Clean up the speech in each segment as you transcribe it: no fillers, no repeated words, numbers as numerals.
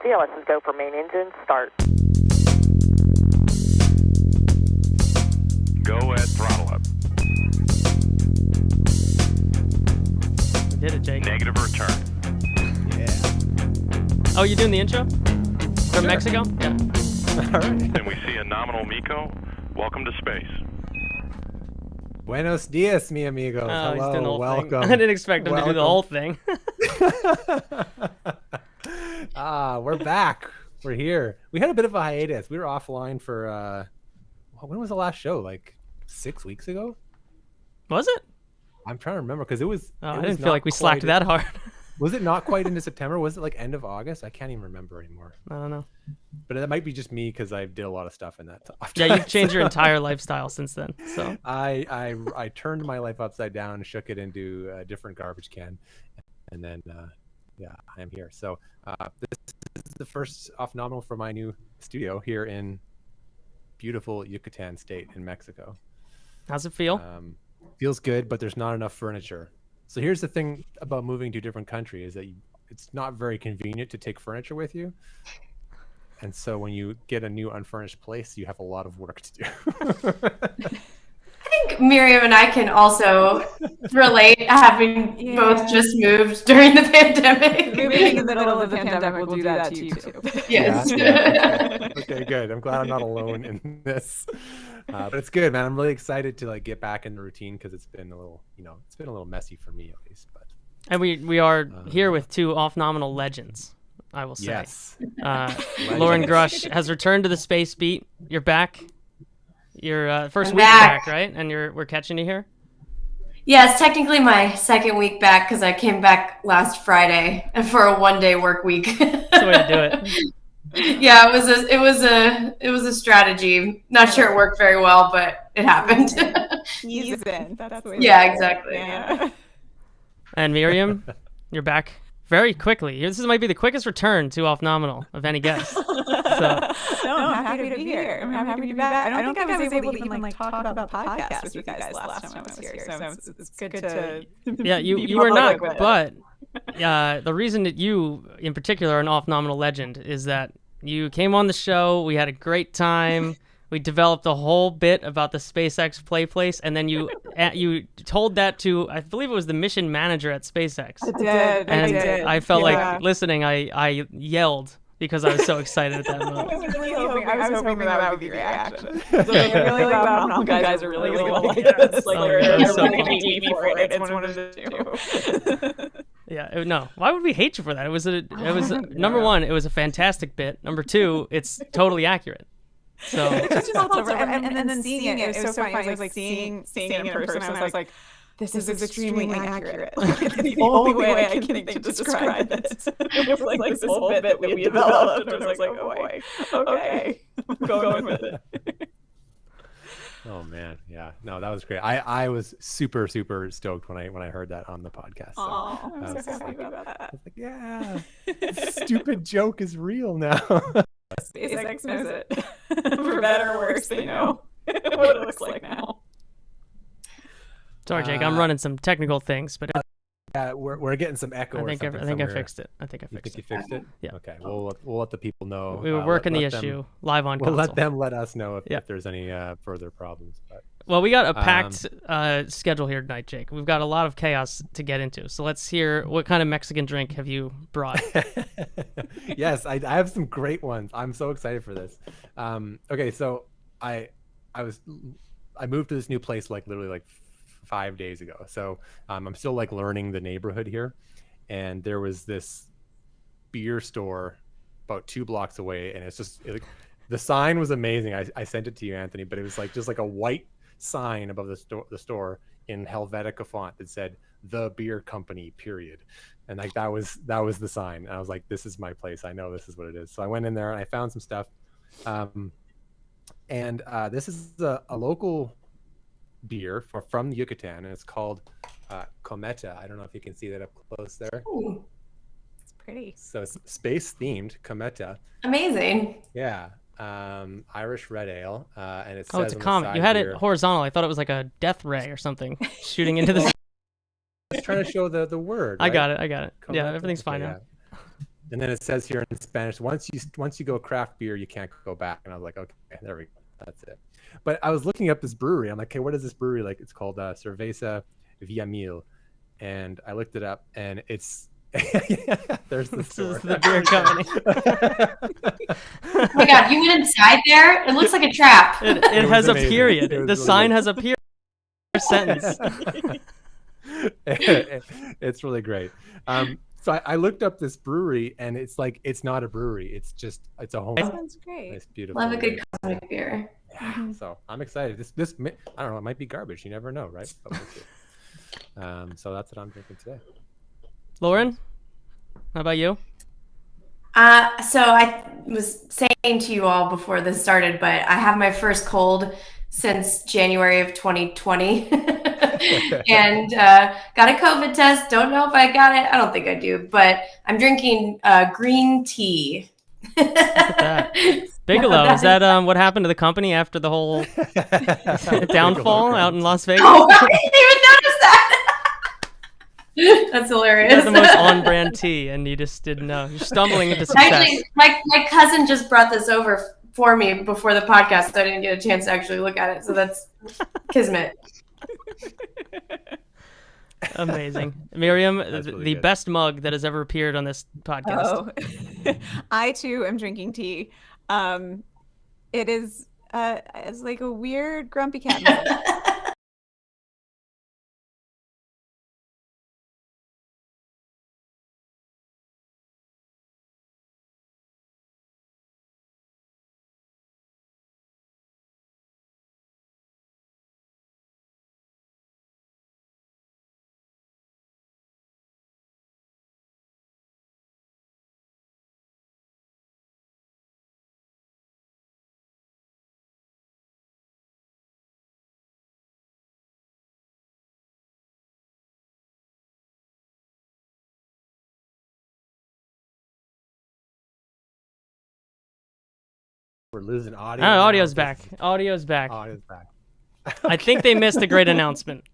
CLS's go for main engine, start. Go at throttle up. We did it, Jake. Negative return. Yeah. Oh, you doing the intro? From Mexico? Yeah. All right. And we see a nominal Miko. Welcome to space. Buenos dias, mi amigos. Oh, he's Hello, doing the whole welcome. thing. I didn't expect him to do the whole thing. We're back. We're here. We had a bit of a hiatus. We were offline for, when was the last show? Like 6 weeks ago? Was it? I'm trying to remember because it was. Oh, it I was didn't feel not like we slacked quite- that hard. Was it not quite into September? Was it like end of August? I can't even remember anymore. I don't know. But that might be just me because I did a lot of stuff in that time. Yeah, you've changed your entire lifestyle since then. So I turned my life upside down and shook it into a different garbage can, and then I am here. So this is the first Off-Nominal for my new studio here in beautiful Yucatan State in Mexico. how's it feel? Feels good, but there's not enough furniture. So here's the thing about moving to a different country is that it's not very convenient to take furniture with you. And so when you get a new unfurnished place, you have a lot of work to do. I think Miriam and I can also relate, having both just moved during the pandemic. Moving in the middle of the pandemic will do that to you too. Yes. Yeah. Okay, good. I'm glad I'm not alone in this. But it's good, man. I'm really excited to like get back in the routine because it's been a little, it's been a little messy for me at least. But And we are here with two Off-Nominal legends, I will say. yes, Loren Grush has returned to the space beat. You're back. Your first I'm week back. back, right? And we're catching you here. Yeah, it's technically my second week back because I came back last Friday for a one-day work week. That's the way to do it. Yeah, it was a strategy. Not sure it worked very well, but it happened. Ease in. That's the way. Yeah, exactly. Yeah. And Miriam, you're back very quickly. This might be the quickest return to Off-Nominal of any guest. So No, I'm happy to be here. I'm happy to be back. I don't think I was able to even like talk about the podcast with you guys last time I was here. So it's good to yeah, you were not, but the reason that you in particular are an Off-Nominal legend is that you came on the show, we had a great time, we developed a whole bit about the SpaceX play place, and then you told that to, I believe it was the mission manager at SpaceX. I did. And I felt like listening, I yelled because I was so excited at that moment. I was hoping that would be the reaction. I really glad you guys are really like this. Like they're so really hating me for it. It's one of the two. Yeah, no. Why would we hate you for that? It was number one, it was a fantastic bit. Number two, it's totally accurate. So and then seeing it was so funny. I was like seeing it in person. I was like, this is extremely accurate. Like, it's the only way I can think to describe it. It was like this whole bit that we developed. And I was like, oh boy, okay, I'm going with it. Oh man, yeah, no, that was great. I was super stoked when I heard that on the podcast. So I'm so happy about that. I was like, yeah, this stupid joke is real now. SpaceX knows it. For better or worse, they know what it looks like now. sorry, Jake, I'm running some technical things, but Yeah, we're getting some echo. I think I somewhere. fixed it. I think I You fixed think it. you fixed it? Yeah. Okay, we'll let the people know. We were working the issue live on We'll console. let them let us know Yeah. if there's any further problems. But Well, we got a packed schedule here tonight, Jake. We've got a lot of chaos to get into. So let's hear, what kind of Mexican drink have you brought? yes, I have some great ones. I'm so excited for this. Okay, so I moved to this new place like literally like 5 days ago. So I'm still like learning the neighborhood here, and there was this beer store about 2 blocks away, and it's just the sign was amazing. I sent it to you, Anthony, but it was like just like a white sign above the store in Helvetica font that said "The Beer Company," period. And like that was the sign. And I was like, this is my place. I know this is what it is. So I went in there and I found some stuff. And this is a local beer from the Yucatan, and it's called Cometa. I don't know if you can see that up close there. Ooh, It's pretty. So it's space themed Cometa. amazing. Yeah. Irish red ale. And it says Oh, it's a on the comet. side You had here, it horizontal. I thought it was like a death ray or something shooting into the... I was trying to show the word. I right? got it. Yeah, Cometa? everything's fine Okay, now. And then it says here in Spanish, once you go craft beer, you can't go back. And I was like, okay, there we go. That's it. But I was looking up this brewery. I'm like, okay, what is this brewery like? It's called Cerveza Villamil. And I looked it up, and it's there's the store. This is the beer company. Oh my God, you went inside there? It looks like a trap. It has a amazing. period. The Really sign good. has a period. Sentence. It's really great. So I looked up this brewery, and it's like, it's not a brewery. It's a home. Sounds great. It's beautiful. Love a good cosmic beer. Yeah, so I'm excited. This I don't know. It might be garbage. You never know, right? But we'll see. So that's what I'm drinking today. Loren, how about you? So I was saying to you all before this started, but I have my first cold since January of 2020 and got a COVID test. Don't know if I got it. I don't think I do, but I'm drinking green tea. Look at that. Bigelow, is that what happened to the company after the whole downfall out in Las Vegas? Oh, I didn't even notice that. That's hilarious. That's the most on-brand tea, and you just didn't know. You're stumbling into success. Actually, my cousin just brought this over for me before the podcast, so I didn't get a chance to actually look at it. So that's kismet. Amazing. Miriam, the really good. best mug that has ever appeared on this podcast. Oh, I too am drinking tea. It is it's like a weird grumpy cat mug. We're losing audio. Oh, now. audio's back. Audio's back. Audio's back. I think they missed a great announcement.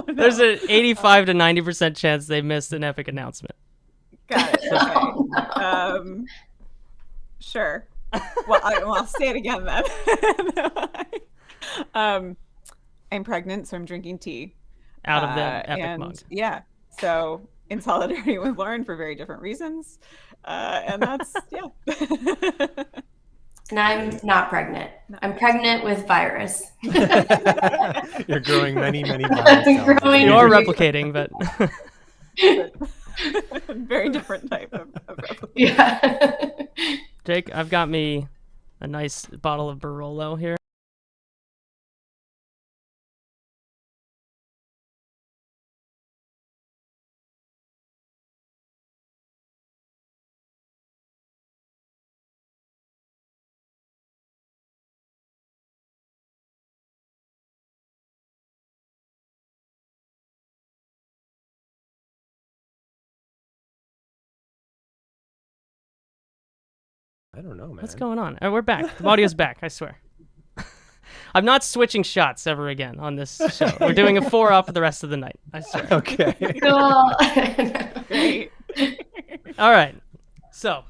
There's an 85 to 90% chance they missed an epic announcement. Got it. Okay. Sure. Well, I'll say it again then. I'm pregnant, so I'm drinking tea. Out of the epic and mug. Yeah. So in solidarity with Loren for very different reasons. And that's, yeah. And I'm not pregnant. I'm pregnant with virus. You're growing many I'm virus cells. growing- You are replicating, but Very different type of replication. Yeah. Jake, I've got me a nice bottle of Barolo here. I don't know, man. What's going on? We're back. The audio's back, I swear. I'm not switching shots ever again on this show. We're doing a 4-up for the rest of the night, I swear. Okay. Cool. Great. All right. So,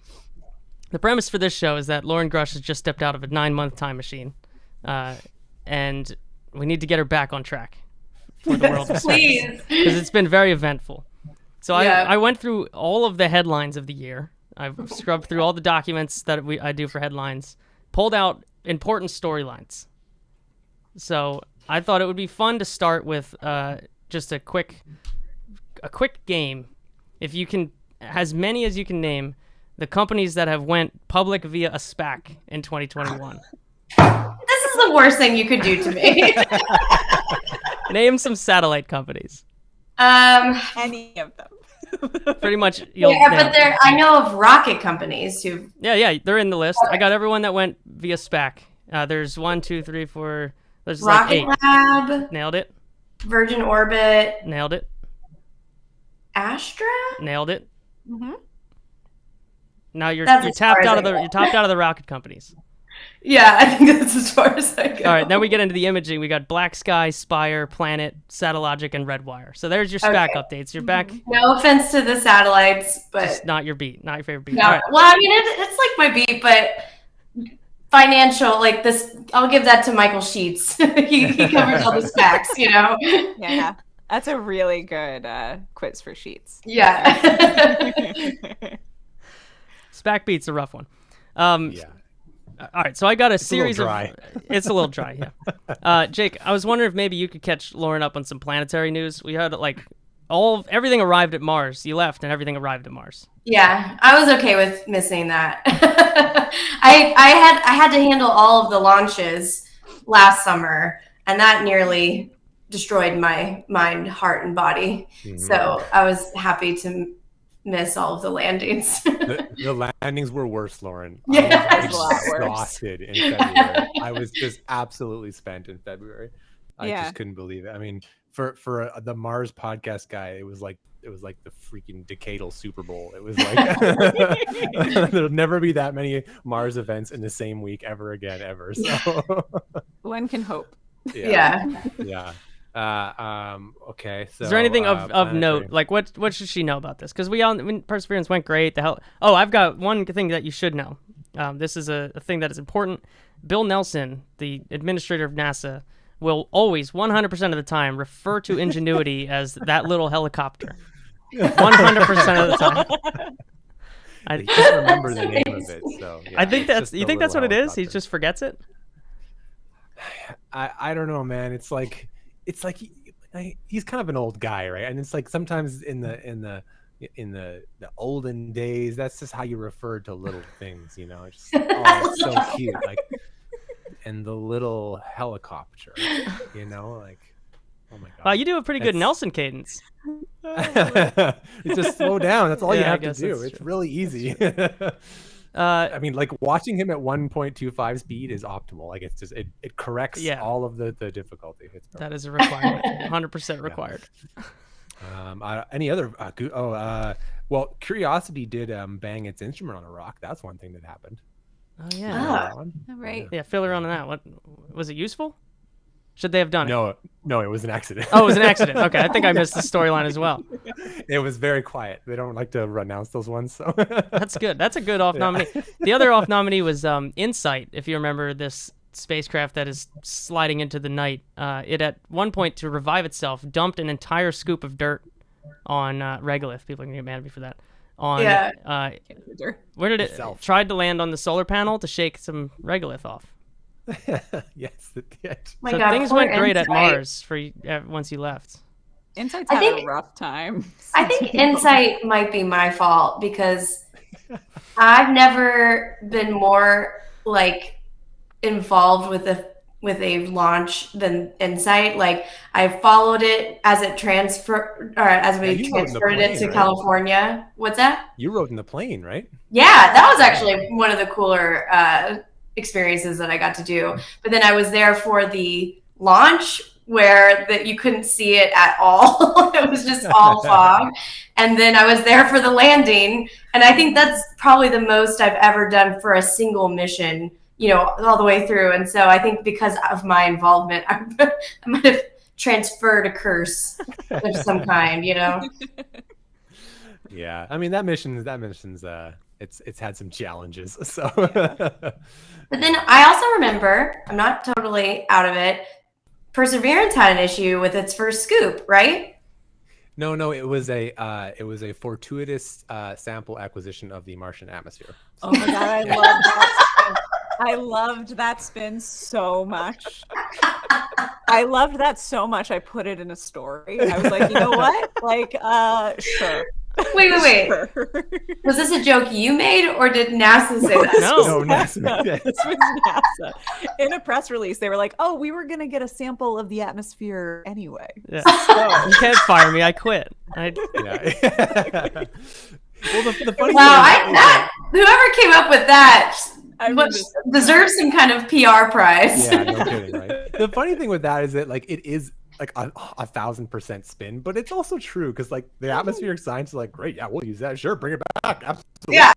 the premise for this show is that Loren Grush has just stepped out of a 9-month time machine, and we need to get her back on track for the world of space. Please. Because it's been very eventful. So Yeah. I went through all of the headlines of the year. I've scrubbed through all the documents that I do for headlines, pulled out important storylines. So I thought it would be fun to start with just a quick game. If you can, as many as you can name, the companies that have went public via a SPAC in 2021. This is the worst thing you could do to me. Name some satellite companies. Any of them. Pretty much, you'll Yeah, nail but it. I know of rocket companies who. Yeah, they're in the list. I got everyone that went via SPAC. There's 1, 2, 3, 4. There's like Rocket 8. Lab, Nailed it. Virgin Orbit, Nailed it. Astra. Nailed it. Mm-hmm. Now you're That's as tapped far out as of the I you're tapped out of the rocket companies. Yeah, I think that's as far as I go. All right, then we get into the imaging. We got Black Sky, Spire, Planet, Satellogic, and Redwire. So there's your SPAC updates. You're back. No offense to the satellites, but Just not your beat, not your favorite beat. no. All right. Well, I mean, it's like my beat, but financial, like this, I'll give that to Michael Sheets. he covers all the stacks, you know? Yeah. That's a really good quiz for Sheets. Yeah. SPAC beat's a rough one. Yeah. All right, so I got a a series little of. dry. It's a little dry, yeah. Jake, I was wondering if maybe you could catch Loren up on some planetary news. We had like everything arrived at Mars. You left, and everything arrived at Mars. Yeah, I was okay with missing that. I had to handle all of the launches last summer, and that nearly destroyed my mind, heart, and body. Mhm. So I was happy to miss all of the landings. The landings were worse, Loren. Yeah. I It was a was lot worse. exhausted in February. I was just absolutely spent in February. I Yeah. just couldn't believe it. I mean, for the Mars podcast guy, it was like the freaking decadal Super Bowl. It was like there'll never be that many Mars events in the same week ever again, ever. So One can hope. Yeah. Okay. So Is there anything of planetary. note? Like, what should she know about this? Because Perseverance went great. The hell. Oh, I've got one thing that you should know. This is a thing that is important. Bill Nelson, the administrator of NASA, will always, 100% of the time, refer to Ingenuity as that little helicopter. 100% of the time. I can't remember the name of it. So yeah, I think it's that's. just You a think that's what little it is? He helicopter. just forgets it. I don't know, man. It's like he's kind of an old guy, right? And it's like sometimes in the olden days, that's just how you refer to little things, you know. It's just, oh, it's so cute, like, and the little helicopter, you know, like, oh my god. Wow, you do a pretty good That's- Nelson cadence. You just slow down. That's all you Yeah, I have to guess do. that's It's true. really easy. Uh, I mean, like watching him at 1.25 speed is optimal. Like it's just it corrects Yeah. all of the difficulty. It's that is a requirement. 100% required. any other well, Curiosity did bang its instrument on a rock. That's one thing that happened. Oh yeah. That one? Right. Yeah, fill her on that. What was it useful? Should they have done it? No, it was an accident. Oh, it was an accident. Okay, I think I missed the storyline as well. It was very quiet. They don't like to announce those ones, so That's good. That's a good off nominee. The other off nominee was Insight. If you remember this spacecraft that is sliding into the night, it at one point to revive itself dumped an entire scoop of dirt on regolith. People can get mad at me for that. On where did it Itself. tried to land on the solar panel to shake some regolith off. yes, it did. My So God, things poor went great at Insight. Mars for once you left. Insight's I had think- a rough time. I think Insight might be my fault because I've never been more like involved with a launch than Insight. Like I followed it as it as we you rode in the transferred it plane, to right? California. What's that? You rode in the plane, right? Yeah, that was actually one of the cooler experiences that I got to do. But then I was there for the launch where you couldn't see it at all. It was just all fog. And then I was there for the landing. And I think that's probably the most I've ever done for a single mission, you know, all the way through. And so I think because of my involvement, I might have transferred a curse of some kind, you know? Yeah, I mean that mission's it's had some challenges. So But then I also remember, I'm not totally out of it, Perseverance had an issue with its first scoop, right? no, it was a fortuitous sample acquisition of the Martian atmosphere. Oh my god, I loved that spin. I loved that spin so much. I loved that so much. I put it in a story. I was like, you know what? Like, sure. Wait. Sure. Was this a joke you made or did NASA say that? No. NASA. This was NASA. In a press release, they were like, "Oh, we were gonna get a sample of the atmosphere anyway." Yeah. You can't fire me. I quit. Yeah. Well, the funny Wow, whoever came up with that I deserves some kind of PR prize. yeah, no kidding, right? The funny thing with that is that like it is like a 1,000% spin, but it's also true because like the atmospheric science is like, great, yeah, we'll use that, sure, bring it back, absolutely. Yeah.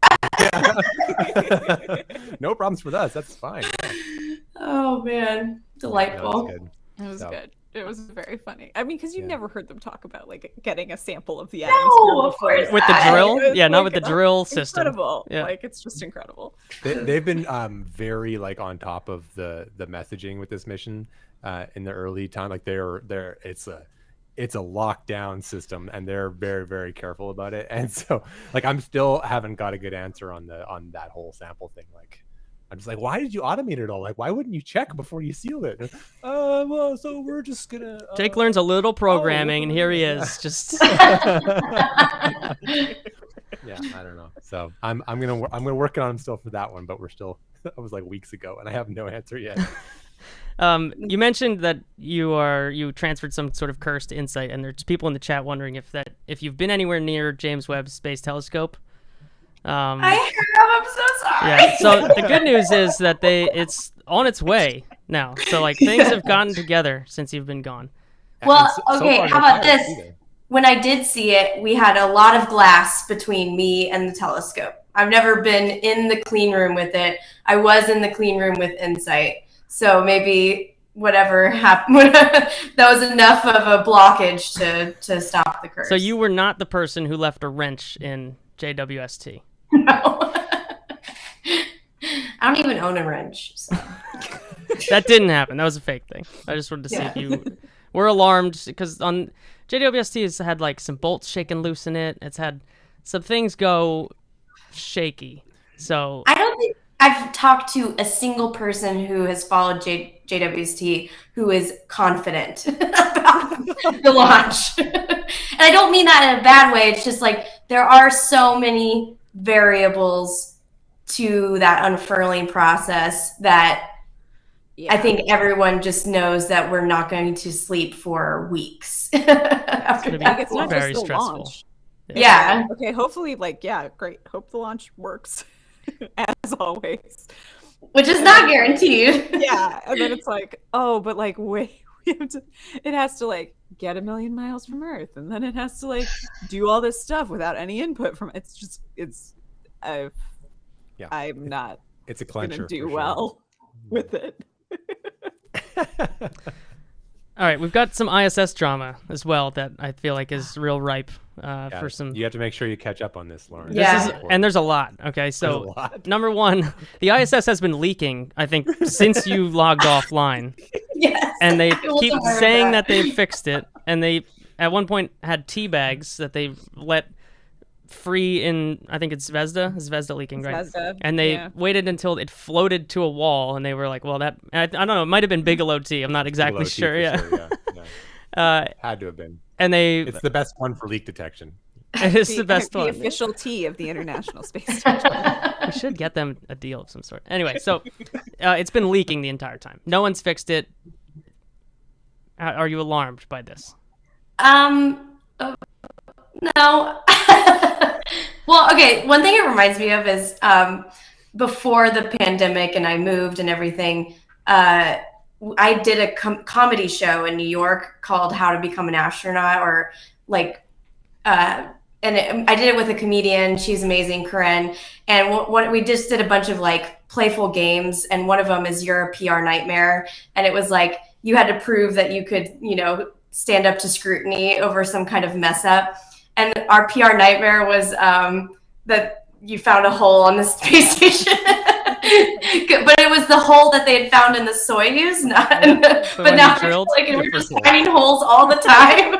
No problems with us. That's fine. Yeah. Oh man, delightful. No, It was good. It was very funny. I mean, because you've Yeah. never heard them talk about like getting a sample of the No, atmosphere of course With the not. drill? It was Yeah, not like, with the drill system. Incredible. Yeah. Like it's just incredible. They've been very like on top of the messaging with this mission in the early time. Like it's a lockdown system, and they're very, very careful about it. And so like I'm still haven't got a good answer on that whole sample thing. Like I'm just like, why did you automate it all? Like, why wouldn't you check before you sealed it? Well, so we're just gonna. Jake learns a little programming, and here he is, just. Yeah, I don't know. So I'm gonna work on him still for that one, but we're still. That was like weeks ago, and I have no answer yet. You mentioned that you transferred some sort of curse to Insight, and there's people in the chat wondering if you've been anywhere near James Webb Space Telescope. I have. I'm so sorry. Yeah. So the good news is that it's on its way now. So like things have gotten together since you've been gone. Well, So okay. far, How no about pirates this? either. When I did see it, we had a lot of glass between me and the telescope. I've never been in the clean room with it. I was in the clean room with Insight. So maybe whatever happened, that was enough of a blockage to stop the curse. So you were not the person who left a wrench in JWST. No. I don't even own a wrench. So. That didn't happen. That was a fake thing. I just wanted to see if you were alarmed, because on JWST has had like some bolts shaken loose in it. It's had some things go shaky. So I don't think I've talked to a single person who has followed JWST who is confident about the launch. And I don't mean that in a bad way. It's just like there are so many variables to that unfurling process that I think everyone just knows that we're not going to sleep for weeks after gonna be that. It's not very just the stressful. launch. Yeah. Okay, hopefully, great. Hope the launch works, as always. Which is not guaranteed. Yeah, and then it's like, oh, but like, wait, it has to like get 1 million miles from Earth, and then it has to like do all this stuff without any input from. I'm not It's a gonna clencher. do for sure. well with it. all right, we've got some ISS drama as well that I feel like is real ripe Yeah, for some. You have to make sure you catch up on this, Lauren. Yeah. And there's a lot. Okay, There's so a lot. number one, the ISS has been leaking, I think, since you logged offline. Yes. And they I wasn't keep aware of saying that. that they fixed it. And they, at one point, had tea bags that they let free in, I think it's Zvezda leaking, right? Zvezda, And they yeah. waited until it floated to a wall, and they were like, well, that, I don't know, it might have been Bigelow tea. I'm not exactly Below T sure. for Yeah. sure, yeah. Had to have been. And they, It's the best one for leak detection. it is the best the one. official tea of the International Space Station. We should get them a deal of some sort. Anyway, so it's been leaking the entire time. No one's fixed it. Are you alarmed by this? No. Well, okay. One thing it reminds me of is before the pandemic and I moved and everything, I did a comedy show in New York called How to Become an Astronaut, or like, I did it with a comedian. She's amazing, Corinne. And what we just did a bunch of like playful games. And one of them is You're a PR Nightmare. And it was like, you had to prove that you could, stand up to scrutiny over some kind of mess up. And our PR nightmare was that you found a hole on the space station. But it was the hole that they had found in the Soyuz, but when now you drilled, like we're just finding holes all the time.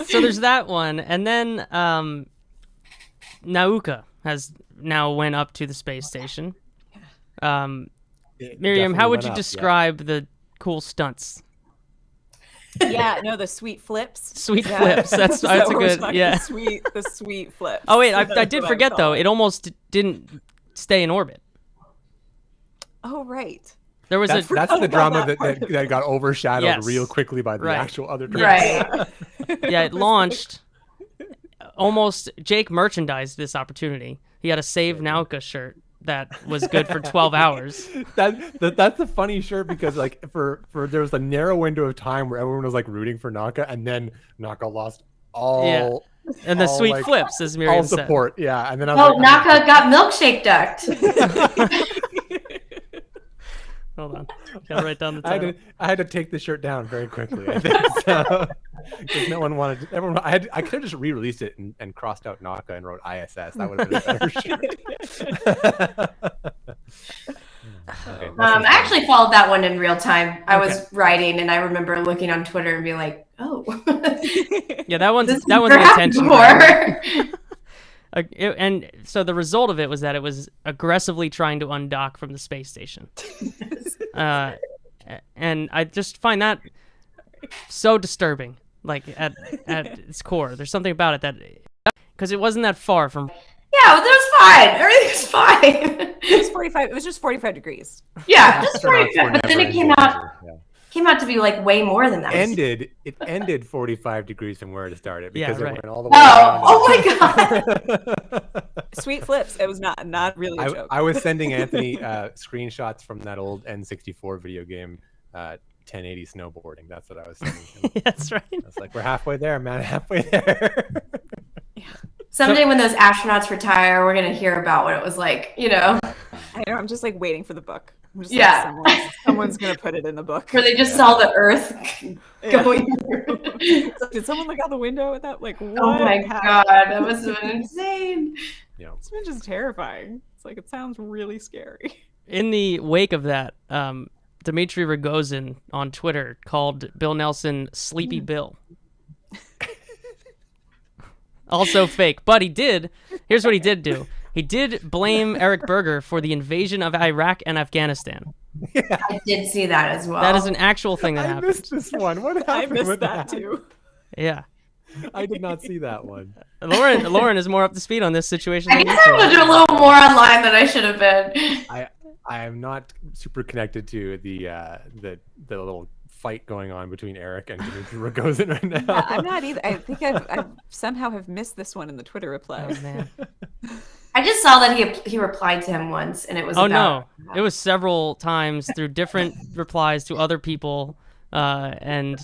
So there's that one, and then Nauka has now went up to the space station. Miriam, how would you describe the cool stunts? Yeah, no, the sweet flips. Sweet flips. That's a good, yeah. The sweet flips. Oh wait, I did forget though. It almost didn't stay in orbit. Oh right. There was That's the drama that got overshadowed Yes. real quickly by the Right. actual other drama. Right. Yeah, it launched. Almost Jake merchandised this opportunity. He had a Save Nauka shirt that was good for 12 hours. That's a funny shirt because like for there was a narrow window of time where everyone was like rooting for Nauka, and then Nauka lost all And the all, sweet like, flips, as Miriam all said. support. Yeah, and then I was Oh, like, Nauka got milkshake ducked. Hold on. Gotta write down the title. I had to take the shirt down very quickly. I think so. Because no one wanted. Everyone. I could have just re-released it and crossed out Nauka and wrote ISS. That would have been a better shirt. Okay, I actually followed that one in real time. I was writing, and I remember looking on Twitter and being like, "Oh, Yeah, that one's this an never happened attention before." And so the result of it was that it was aggressively trying to undock from the space station. And I just find that so disturbing, like at its core. There's something about it that, because it wasn't that far from. Yeah, that was fine. Everything was fine. It was 45. It was just 45 degrees. Yeah, just Astronauts 45. were But then never it in came out to be like way more than that. It ended 45 degrees from where it started because Yeah, it right. went all the way Oh my god. Sweet flips. It was not really a joke. I was sending Anthony screenshots from that old N64 video game, 1080 snowboarding. That's what I was sending him. That's right. I was like, we're halfway there, man, halfway there. Someday when those astronauts retire, we're gonna hear about what it was like. I know. I'm just like waiting for the book. I'm just Yeah. like, someone's gonna put it in the book. Where they just saw the Earth going through. Did someone look out the window at that? Like, what? Oh my happened? god, that must have been insane. Yeah. It's been just terrifying. It's like, it sounds really scary. In the wake of that, Dmitry Rogozin on Twitter called Bill Nelson Sleepy Bill. Also fake, but here's what he did do. He did blame Eric Berger for the invasion of Iraq and Afghanistan. I did see that as well. That is an actual thing that I happened. missed this one. What happened I missed with that too. Yeah. I did not see that one. Lauren is more up to speed on this situation I than guess you I two was are. a little more online than I should have been. I am not super connected to the little fight going on between Eric and Dmitry Rogozin right now. Yeah, I'm not either. I think I somehow have missed this one in the Twitter replies. Oh, man. I just saw that he replied to him once, and it was Oh, about, no. It was several times through different replies to other people. And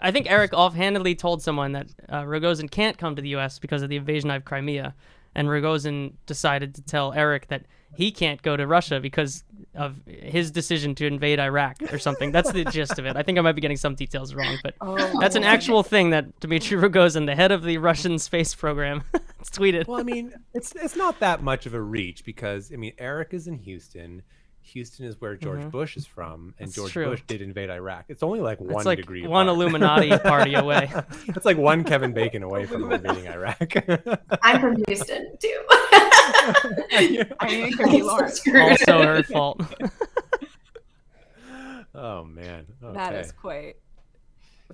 I think Eric offhandedly told someone that Rogozin can't come to the U.S. because of the invasion of Crimea. And Rogozin decided to tell Eric that he can't go to Russia because of his decision to invade Iraq or something. That's the gist of it. I think I might be getting some details wrong, but that's an actual thing that Dmitry Rogozin, the head of the Russian space program, tweeted. Well, I mean, it's not that much of a reach because, I mean, Eric is in Houston. Houston is where George Bush is from, and That's George true. Bush did invade Iraq. It's only like It's 1 like degree one apart. Illuminati party away. It's like one Kevin Bacon away from invading Iraq. I'm from Houston too. I mean, it could be Lauren. Also her fault. Oh man, okay. That is quite.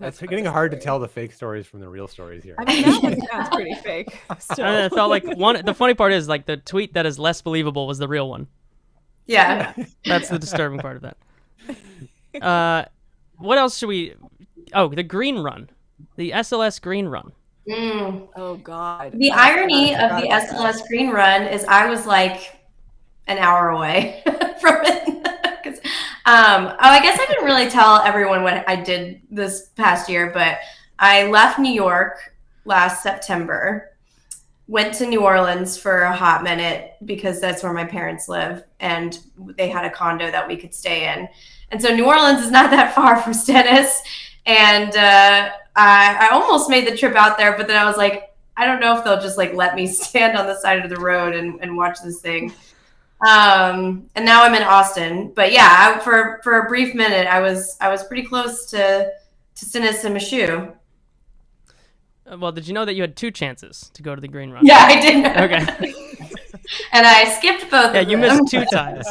It's getting hard to tell the fake stories from the real stories here. I mean, that one sounds pretty fake. Still. I felt like the funny part is like the tweet that is less believable was the real one. Yeah. That's the disturbing part of that. What else should we? Oh, the green run, the SLS green run. Oh God. The irony of the SLS green run is I was like an hour away from it. I guess I didn't really tell everyone what I did this past year, but I left New York last September, went to New Orleans for a hot minute because that's where my parents live, and they had a condo that we could stay in. And so New Orleans is not that far from Stennis, and I almost made the trip out there, but then I was like, I don't know if they'll just like let me stand on the side of the road and watch this thing. And now I'm in Austin, but yeah, for a brief minute, I was pretty close to Stennis and Michoud. Well, did you know that you had 2 chances to go to the green run? Yeah, I did. Okay. And I skipped both. Yeah, of you them. missed 2 times.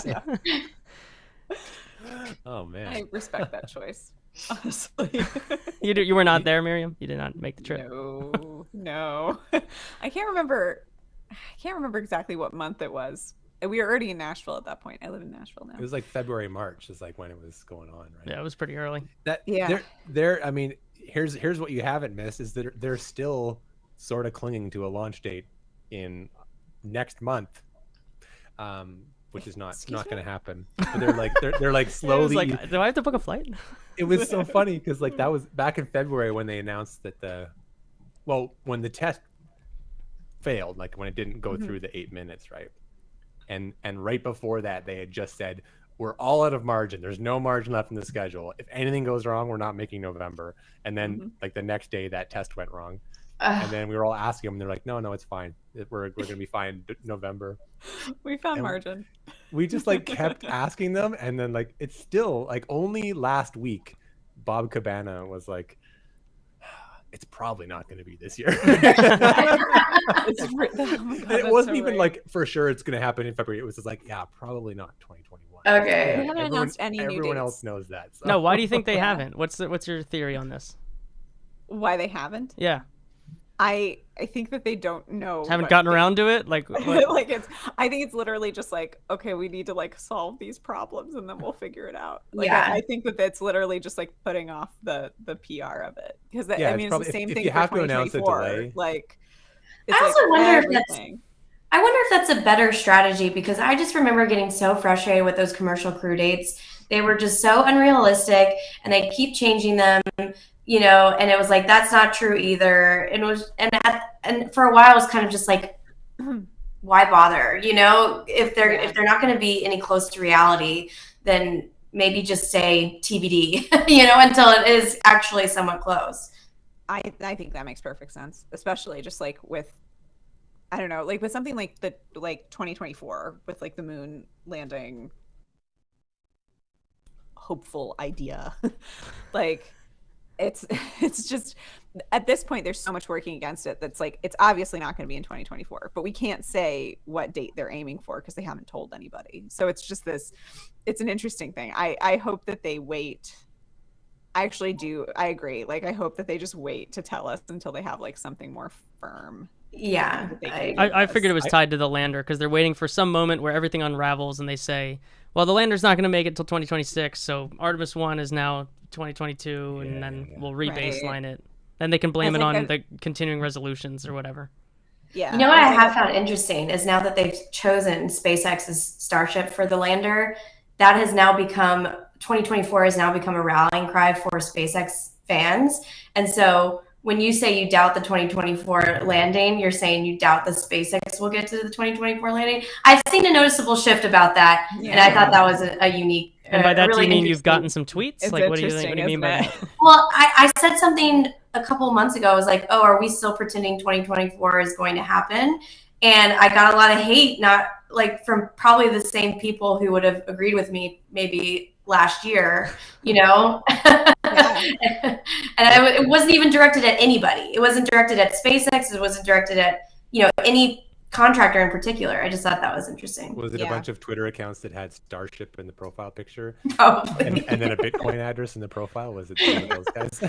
Oh man. I respect that choice, honestly. You were not there, Miriam. You did not make the trip. No. I can't remember exactly what month it was. We were already in Nashville at that point. I live in Nashville now. It was like February, March is like when it was going on, right? Yeah, it was pretty early. Yeah. They're I mean, here's what you haven't missed is that they're still sort of clinging to a launch date in next month. Which is not going to happen. But they're like slowly. Like, do I have to book a flight? It was so funny because like that was back in February when they announced that the Well, when the test failed, like when it didn't go through the 8 minutes, right? And right before that, they had just said, we're all out of margin. There's no margin left in the schedule. If anything goes wrong, we're not making November. And then like the next day, that test went wrong. And then we were all asking them, and they're like, no, it's fine. We're going to be fine November. We found And margin. We just like kept asking them. And then like, it's still like only last week, Bob Cabana was like, it's probably not going to be this year. It wasn't even like for sure it's going to happen in February. It was just like, yeah, probably not 2021. Okay. We haven't announced any new Everyone dates. else knows that. So. No, why do you think they haven't? What's your theory on this? Why they haven't? Yeah. I think that they don't know. Haven't gotten around to it? Like, like I think it's literally just like, okay, we need to like solve these problems and then we'll figure it out. Like, Yeah. I think that that's literally just like putting off the PR of it. Because I mean, it's the same if thing you for have to announce a 2024. delay. Like, I also wonder if everything. that's a better strategy, because I just remember getting so frustrated with those commercial crew dates. They were just so unrealistic, and they keep changing them, you know. And it was like, that's not true either. And it was, and for a while, it was kind of just like, why bother? You know, if they're not going to be any close to reality, then maybe just say TBD, you know, until it is actually somewhat close. I think that makes perfect sense, especially just like with, I don't know, like with something like 2024 with like the moon landing hopeful idea. Like it's just at this point there's so much working against it that's like it's obviously not going to be in 2024, but we can't say what date they're aiming for because they haven't told anybody. So it's just it's an interesting thing. I hope that they wait. I actually do. I agree. Like, I hope that they just wait to tell us until they have like something more firm. Yeah. I figured it was tied to the lander because they're waiting for some moment where everything unravels and they say, well, the lander's not going to make it till 2026. So Artemis 1 is now 2022 and then we'll re-baseline it. Then they can blame it on the continuing resolutions or whatever. Yeah. You know what I have found interesting is now that they've chosen SpaceX's Starship for the lander, that has now become 2024 has now become a rallying cry for SpaceX fans. And so when you say you doubt the 2024 landing, you're saying you doubt the SpaceX will get to the 2024 landing. I've seen a noticeable shift about that, and I thought that was a unique. And by that, really do you mean you've gotten some tweets? It's like, what do you think? What do you mean by that? Well, I said something a couple of months ago. I was like, "Oh, are we still pretending 2024 is going to happen?" And I got a lot of hate, not like from probably the same people who would have agreed with me maybe last year, you know. And it wasn't even directed at anybody. It wasn't directed at SpaceX. It wasn't directed at, you know, any contractor in particular. I just thought that was interesting. Was it a bunch of Twitter accounts that had Starship in the profile picture? Probably. And then a Bitcoin address in the profile? Was it some of those guys?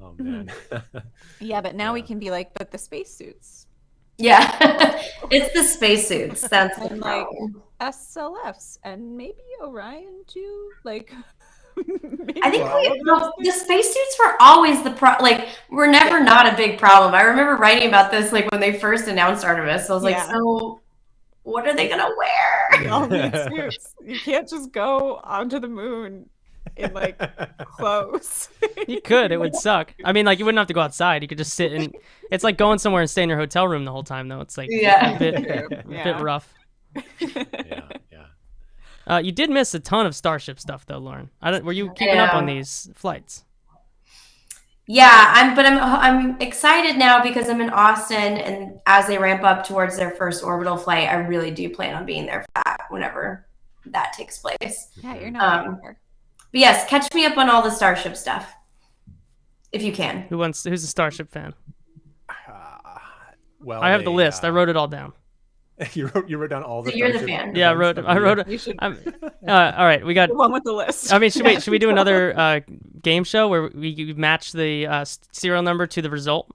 Oh, man. Yeah, but now we can be like, but the spacesuits. Yeah, it's the spacesuits. That's the like problem. SLS and maybe Orion too. Like, I think the spacesuits were always were never not a big problem. I remember writing about this like when they first announced Artemis. I was like, so what are they gonna wear? We all need suits. You can't just go onto the moon in like clothes. You could. It would suck. I mean, like, you wouldn't have to go outside. You could just sit in. It's like going somewhere and stay in your hotel room the whole time, though. It's like a bit rough. You did miss a ton of Starship stuff, though, Loren. Were you keeping up on these flights? Yeah, I'm excited now because I'm in Austin, and as they ramp up towards their first orbital flight, I really do plan on being there for that whenever that takes place. Yeah, you're not there. But yes, catch me up on all the Starship stuff, if you can. Who's a Starship fan? Well, I have the list. I wrote it all down. You wrote down all the. So you're the fan. Yeah, I wrote it. You should. All right, we got the one with the list. I mean, should we do another game show where we match the serial number to the result?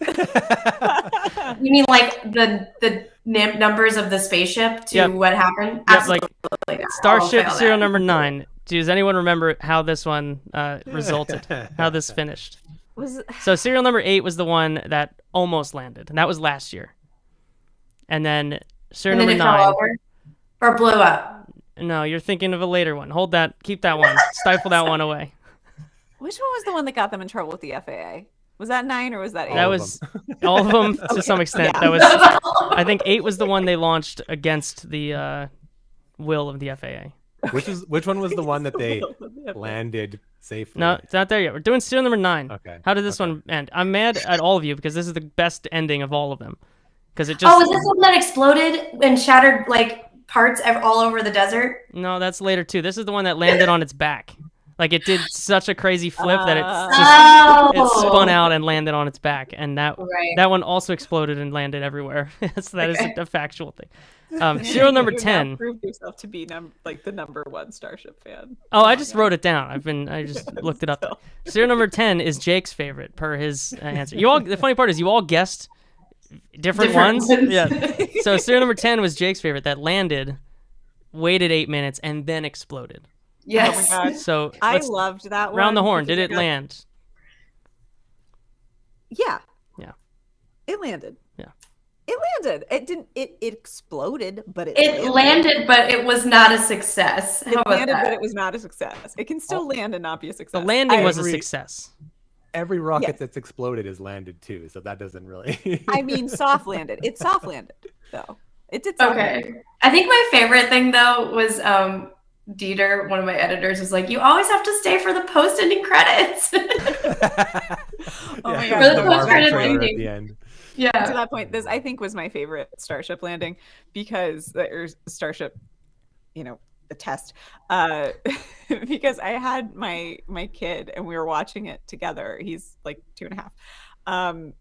You mean like the numbers of the spaceship to what happened? Absolutely. Like Starship serial number 9. Does anyone remember how this one resulted? How this finished? So serial number 8 was the one that almost landed, and that was last year. And then serial number 9 fell over or blew up. No, you're thinking of a later one. Hold that. Keep that one. Stifle that one away. Which one was the one that got them in trouble with the FAA? Was that 9 or was that 8? That was all of them to some extent. Yeah. That was, I think 8 was the one they launched against the will of the FAA. Which one was the one that they landed safely? No, it's not there yet. We're doing serial number 9. Okay. How did this one end? I'm mad at all of you because this is the best ending of all of them. Because it just. Oh, is this one that exploded and shattered like parts all over the desert? No, that's later too. This is the one that landed on its back. Like it did such a crazy flip that it spun out and landed on its back, and that one also exploded and landed everywhere. So that is a factual thing. Serial number 10. Proved yourself to be the number 1 Starship fan. Oh, I just wrote it down. I just looked it up. Serial number 10 is Jake's favorite per his answer. The funny part is you all guessed different ones. Yeah. So serial number 10 was Jake's favorite that landed, waited 8 minutes, and then exploded. Yes. Oh my God. So I loved that one. Round the horn. Did it land? Yeah. Yeah. It landed. Yeah. It landed. It didn't. It exploded, but it landed, but it was not a success. It landed, but it was not a success. It can still land and not be a success. The landing was a success. Every rocket that's exploded has landed too, so that doesn't really. I mean, soft landed. It soft landed though. It did. Okay. I think my favorite thing though was Dieter, one of my editors, was like, "You always have to stay for the post-ending credits." Oh my God! For the post-credit ending. At the end. Yeah. To that point, this I think was my favorite Starship landing because Starship, the test, because I had my kid and we were watching it together. He's like 2.5.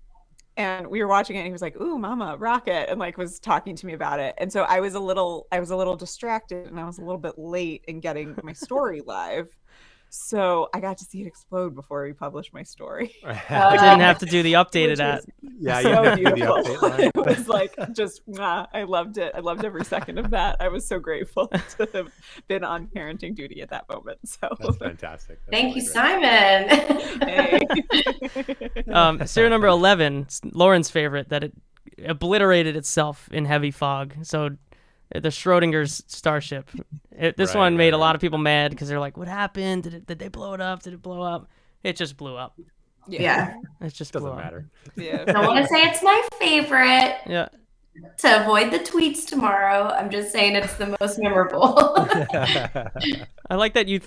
And we were watching it and he was like, "Ooh, mama, rocket," and was talking to me about it. And so I was a little distracted and I was a little bit late in getting my story live. So I got to see it explode before we published my story. We didn't have to do the updated at. Yeah, so you have to do the beautiful. update. It was just, I loved it. I loved every second of that. I was so grateful to have been on parenting duty at that moment. So that's fantastic. Thank you, Simon. Serial number 11, Lauren's favorite, that it obliterated itself in heavy fog. So the Schrodinger's Starship. This one made a lot of people mad because they're like, "What happened? Did they blow it up? Did it blow up?" It just blew up. Yeah. It just doesn't blew matter. Yeah. I don't want to say it's my favorite. Yeah. To avoid the tweets tomorrow, I'm just saying it's the most memorable. I like that you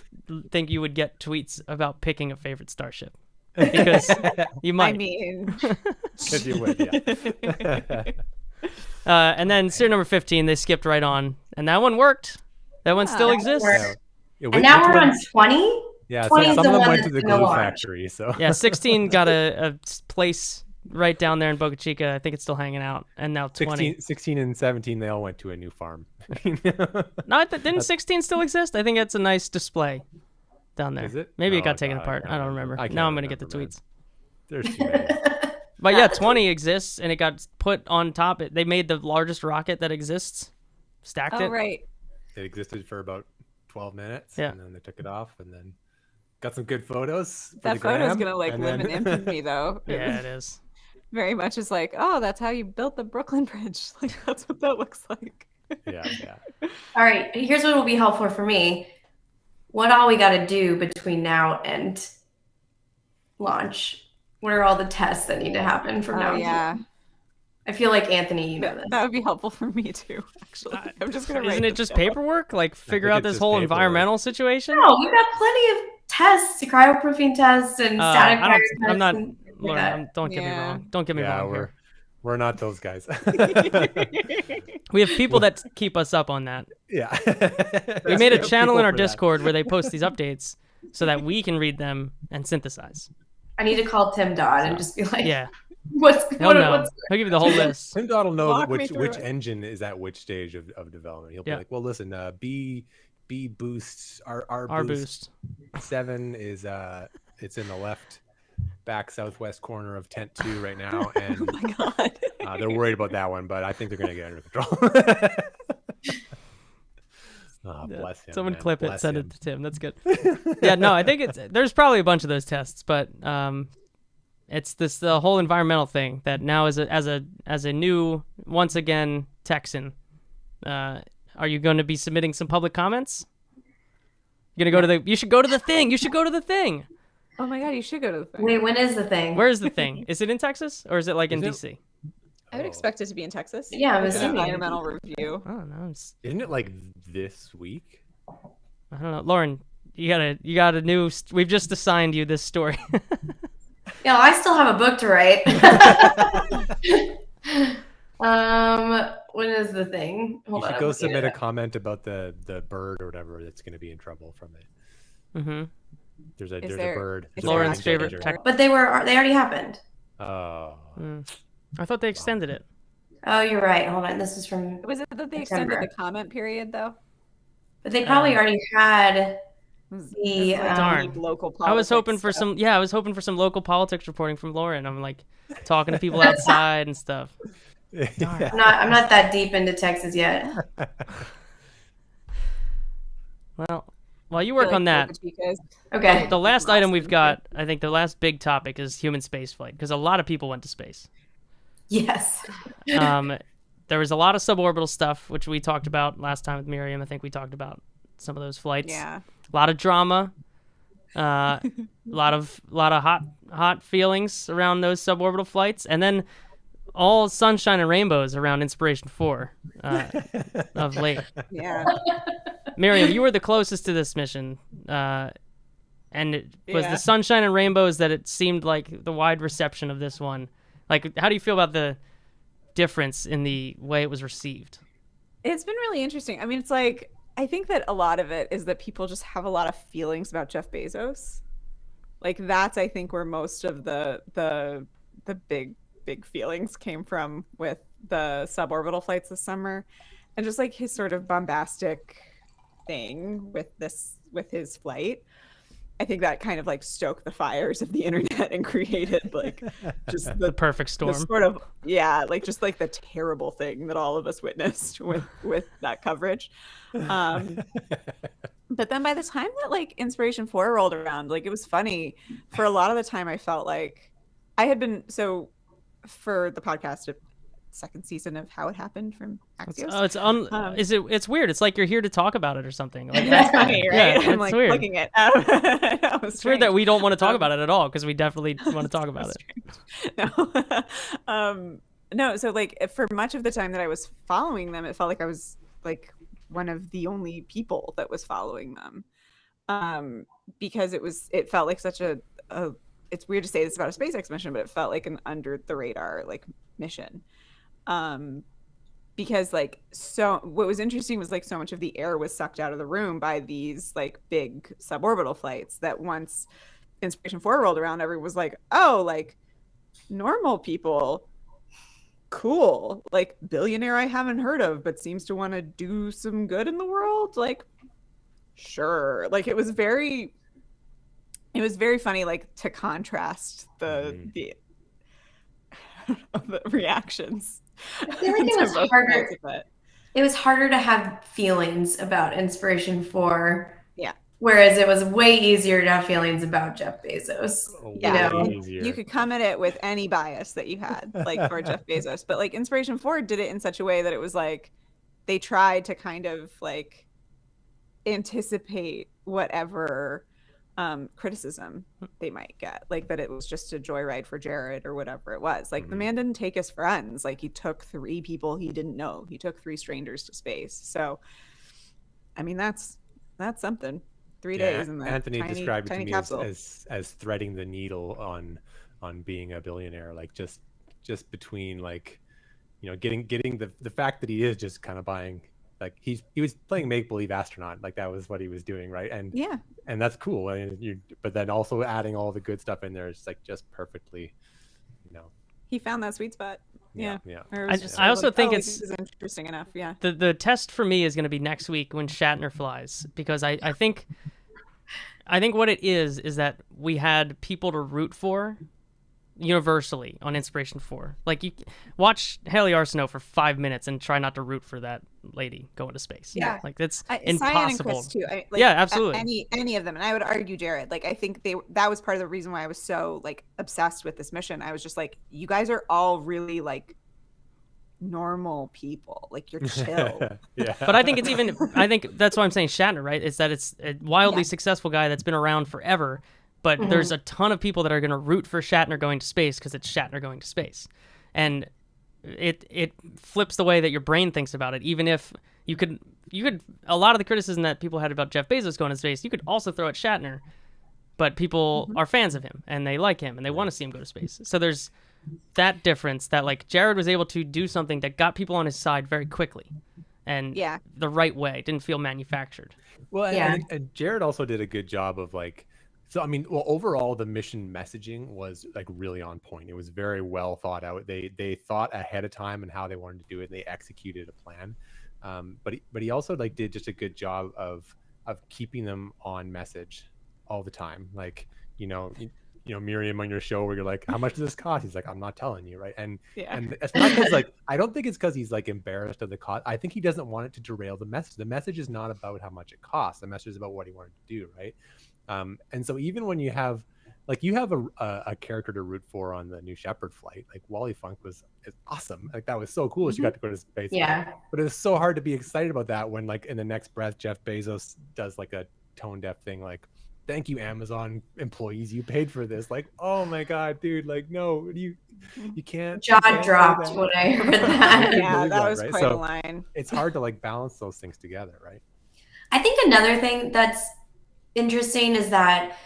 think you would get tweets about picking a favorite Starship. Because you might. I mean, because you would, yeah. And then serial number 15, they skipped right on, and that one worked. That one still exists. Yeah, and now we're on 20. Yeah, so 20 is some the of them one went to that's the gonna glue launch. factory. So Yeah, 16 got a place right down there in Boca Chica. I think it's still hanging out. And now 20. 16 and 17, they all went to a new farm. No, didn't 16 still exist? I think it's a nice display down there. Is it? Maybe it Oh, got taken God, apart. I don't remember. I can't Now I'm going to get the remember, man. tweets. There's too many. But yeah, 20 exists, and it got put on top. They made the largest rocket that exists, stacked it. oh right. It existed for about 12 minutes, Yeah. and then they took it off, and then got some good photos. For That the photo's gram, gonna and live then- in infamy though. Yeah, it is. Very much is like, oh, that's how you built the Brooklyn Bridge. Like that's what that looks like. yeah. All right, here's what will be helpful for me. What all we got to do between now and launch? What are all the tests that need to happen from now? Oh yeah. I feel like Anthony, you know this. That would be helpful for me too, actually. I'm just gonna write Isn't it this just down. paperwork? Like figure think out it's this just whole paperwork. environmental situation? No, we've got plenty of tests, cryoproofing tests and static fire tests. I'm not. and Lauren, that. don't get me Yeah. wrong. Don't get me Yeah, wrong. we're not those guys. We have people that keep us up on that. yeah. We made a There's channel people in our for that. Discord where they post these updates so that we can read them and synthesize. I need to call Tim Dodd and just be like, Yeah, what's he'll know. what's He'll give you the whole list. Tim Dodd will know Walk me which through it. engine is at which stage of development. He'll be Yeah. like, well, listen, B boost, our Our boost boost. 7 is it's in the left back southwest corner of tent 2 right now, and Oh my god. they're worried about that one, but I think they're gonna get under control. Oh, Yeah. bless him. Someone man. clip it, Bless send him. it to Tim. That's good. Yeah, no, I think there's probably a bunch of those tests, but it's the whole environmental thing that now as a new, once again, Texan. Are you going to be submitting some public comments? You should go to the thing. You should go to the thing. Oh my God, you should go to the thing. Wait, when is the thing? Where is the thing? Is it in Texas or is it like in Is DC? I would expect it to be in Texas. Yeah, I'm It's an assuming. environmental review. Oh no, it's, Isn't it like this week? I don't know. Lauren, you got a new. We've just assigned you this story. Yeah, I still have a book to write. When is the thing? You Hold on, should I'm go looking submit it a up. comment about the bird or whatever that's going to be in trouble from it. Mm-hmm. There's a there- bird. is It's there Lauren's in favorite danger. tech. But they already happened. Oh. I thought they extended it. Oh, you're right. Hold on. This is from, Was it that they September. extended the comment period though? but they probably already had It's the. like Darn. deep local I was hoping politics for stuff. some. Yeah, I was hoping for some local politics reporting from Lauren. I'm like talking to people outside and stuff. Darn. I'm not that deep into Texas yet. Well, while you work on that, Okay. the last item we've got, I think the last big topic is human spaceflight because a lot of people went to space. Yes. There was a lot of suborbital stuff, which we talked about last time with Miriam. I think we talked about some of those flights. Yeah. A lot of drama. A lot of hot feelings around those suborbital flights, and then all sunshine and rainbows around Inspiration 4 of late. Yeah. Miriam, you were the closest to this mission, and it was Yeah. the sunshine and rainbows that it seemed like the wide reception of this one. Like, how do you feel about the difference in the way it was received? It's been really interesting. I mean, it's like, I think that a lot of it is that people just have a lot of feelings about Jeff Bezos. Like that's, I think, where most of the big feelings came from with the suborbital flights this summer, and just like his sort of bombastic thing with his flight. I think that kind of like stoked the fires of the internet and created like just The perfect storm. the sort of like just like the terrible thing that all of us witnessed with that coverage. But then by the time that like Inspiration 4 rolled around, like it was funny. For a lot of the time I felt like I had been for the podcast second season of How It Happened from Axios. It's weird. It's like you're here to talk about it or something. Like, That's funny, right? Yeah, I'm it's like weird. looking at It's weird that we don't want to talk about it at all because we definitely want to talk about it. No, so like for much of the time that I was following them, it felt like I was like one of the only people that was following them, because it felt like such a it's weird to say this about a SpaceX mission, but it felt like an under the radar like mission, because like so what was interesting was like so much of the air was sucked out of the room by these like big suborbital flights that once Inspiration 4 rolled around, everyone was like, oh, like normal people, cool, like billionaire I haven't heard of but seems to want to do some good in the world, like sure. Like it was very funny, like to contrast the reactions. I feel like it was harder. It was harder to have feelings about Inspiration 4. Yeah. Whereas it was way easier to have feelings about Jeff Bezos. Yeah, You know? you could come at it with any bias that you had, like for Jeff Bezos. But like Inspiration 4 did it in such a way that it was like they tried to kind of like anticipate whatever criticism they might get, like that it was just a joyride for Jared or whatever it was. Like the man didn't take his friends, like he took 3 people he didn't know. He took 3 strangers to space. So I mean that's something. 3 days in that Anthony tiny, described it to tiny me capsule. as threading the needle on being a billionaire, like just between like, you know, getting the fact that he is just kind of buying, like he was playing make-believe astronaut, like that was what he was doing, right? And yeah, and that's cool. But then also adding all the good stuff in there is like just perfectly, you know. he found that sweet spot. Yeah. Or it was just I sort of also like, think oh, it's this is interesting enough. Yeah. the test for me is going to be next week when Shatner flies, because I think what it is that we had people to root for universally on Inspiration 4. Like you watch Haley Arsenault for 5 minutes and try not to root for that lady going to space. Yeah. Like that's Cyan impossible. and Chris too. Yeah, absolutely. Any of them, and I would argue Jared. Like I think that was part of the reason why I was so like obsessed with this mission. I was just like, you guys are all really like normal people, like you're chill. Yeah. But I think I think that's why I'm saying Shatner, right? Is that it's a wildly successful guy that's been around forever, but there's a ton of people that are going to root for Shatner going to space because it's Shatner going to space. And it flips the way that your brain thinks about it. Even if you could a lot of the criticism that people had about Jeff Bezos going to space, you could also throw at Shatner, but people are fans of him and they like him and they want to see him go to space. So there's that difference that like Jared was able to do something that got people on his side very quickly and the right way. It didn't feel manufactured. Well, and Jared also did a good job of like, so I mean, well, overall the mission messaging was like really on point. It was very well thought out. They thought ahead of time and how they wanted to do it, and they executed a plan. But he also like did just a good job of keeping them on message all the time. Like, you know, Miriam on your show where you're like, how much does this cost? He's like, I'm not telling you, right? And it's not because like, I don't think it's because he's like embarrassed of the cost. I think he doesn't want it to derail the message. The message is not about how much it costs. The message is about what he wanted to do, right? And so even when you have a character to root for on the New Shepard flight, like Wally Funk is awesome. Like that was so cool. She got to go to space. Yeah. But it's so hard to be excited about that when like in the next breath, Jeff Bezos does like a tone deaf thing like, thank you, Amazon employees, you paid for this. Like, oh my God, dude, like, no, you can't. Jaw dropped when I heard that. Yeah, that was right? quite a line. It's hard to like balance those things together, right? I think another thing that's interesting is that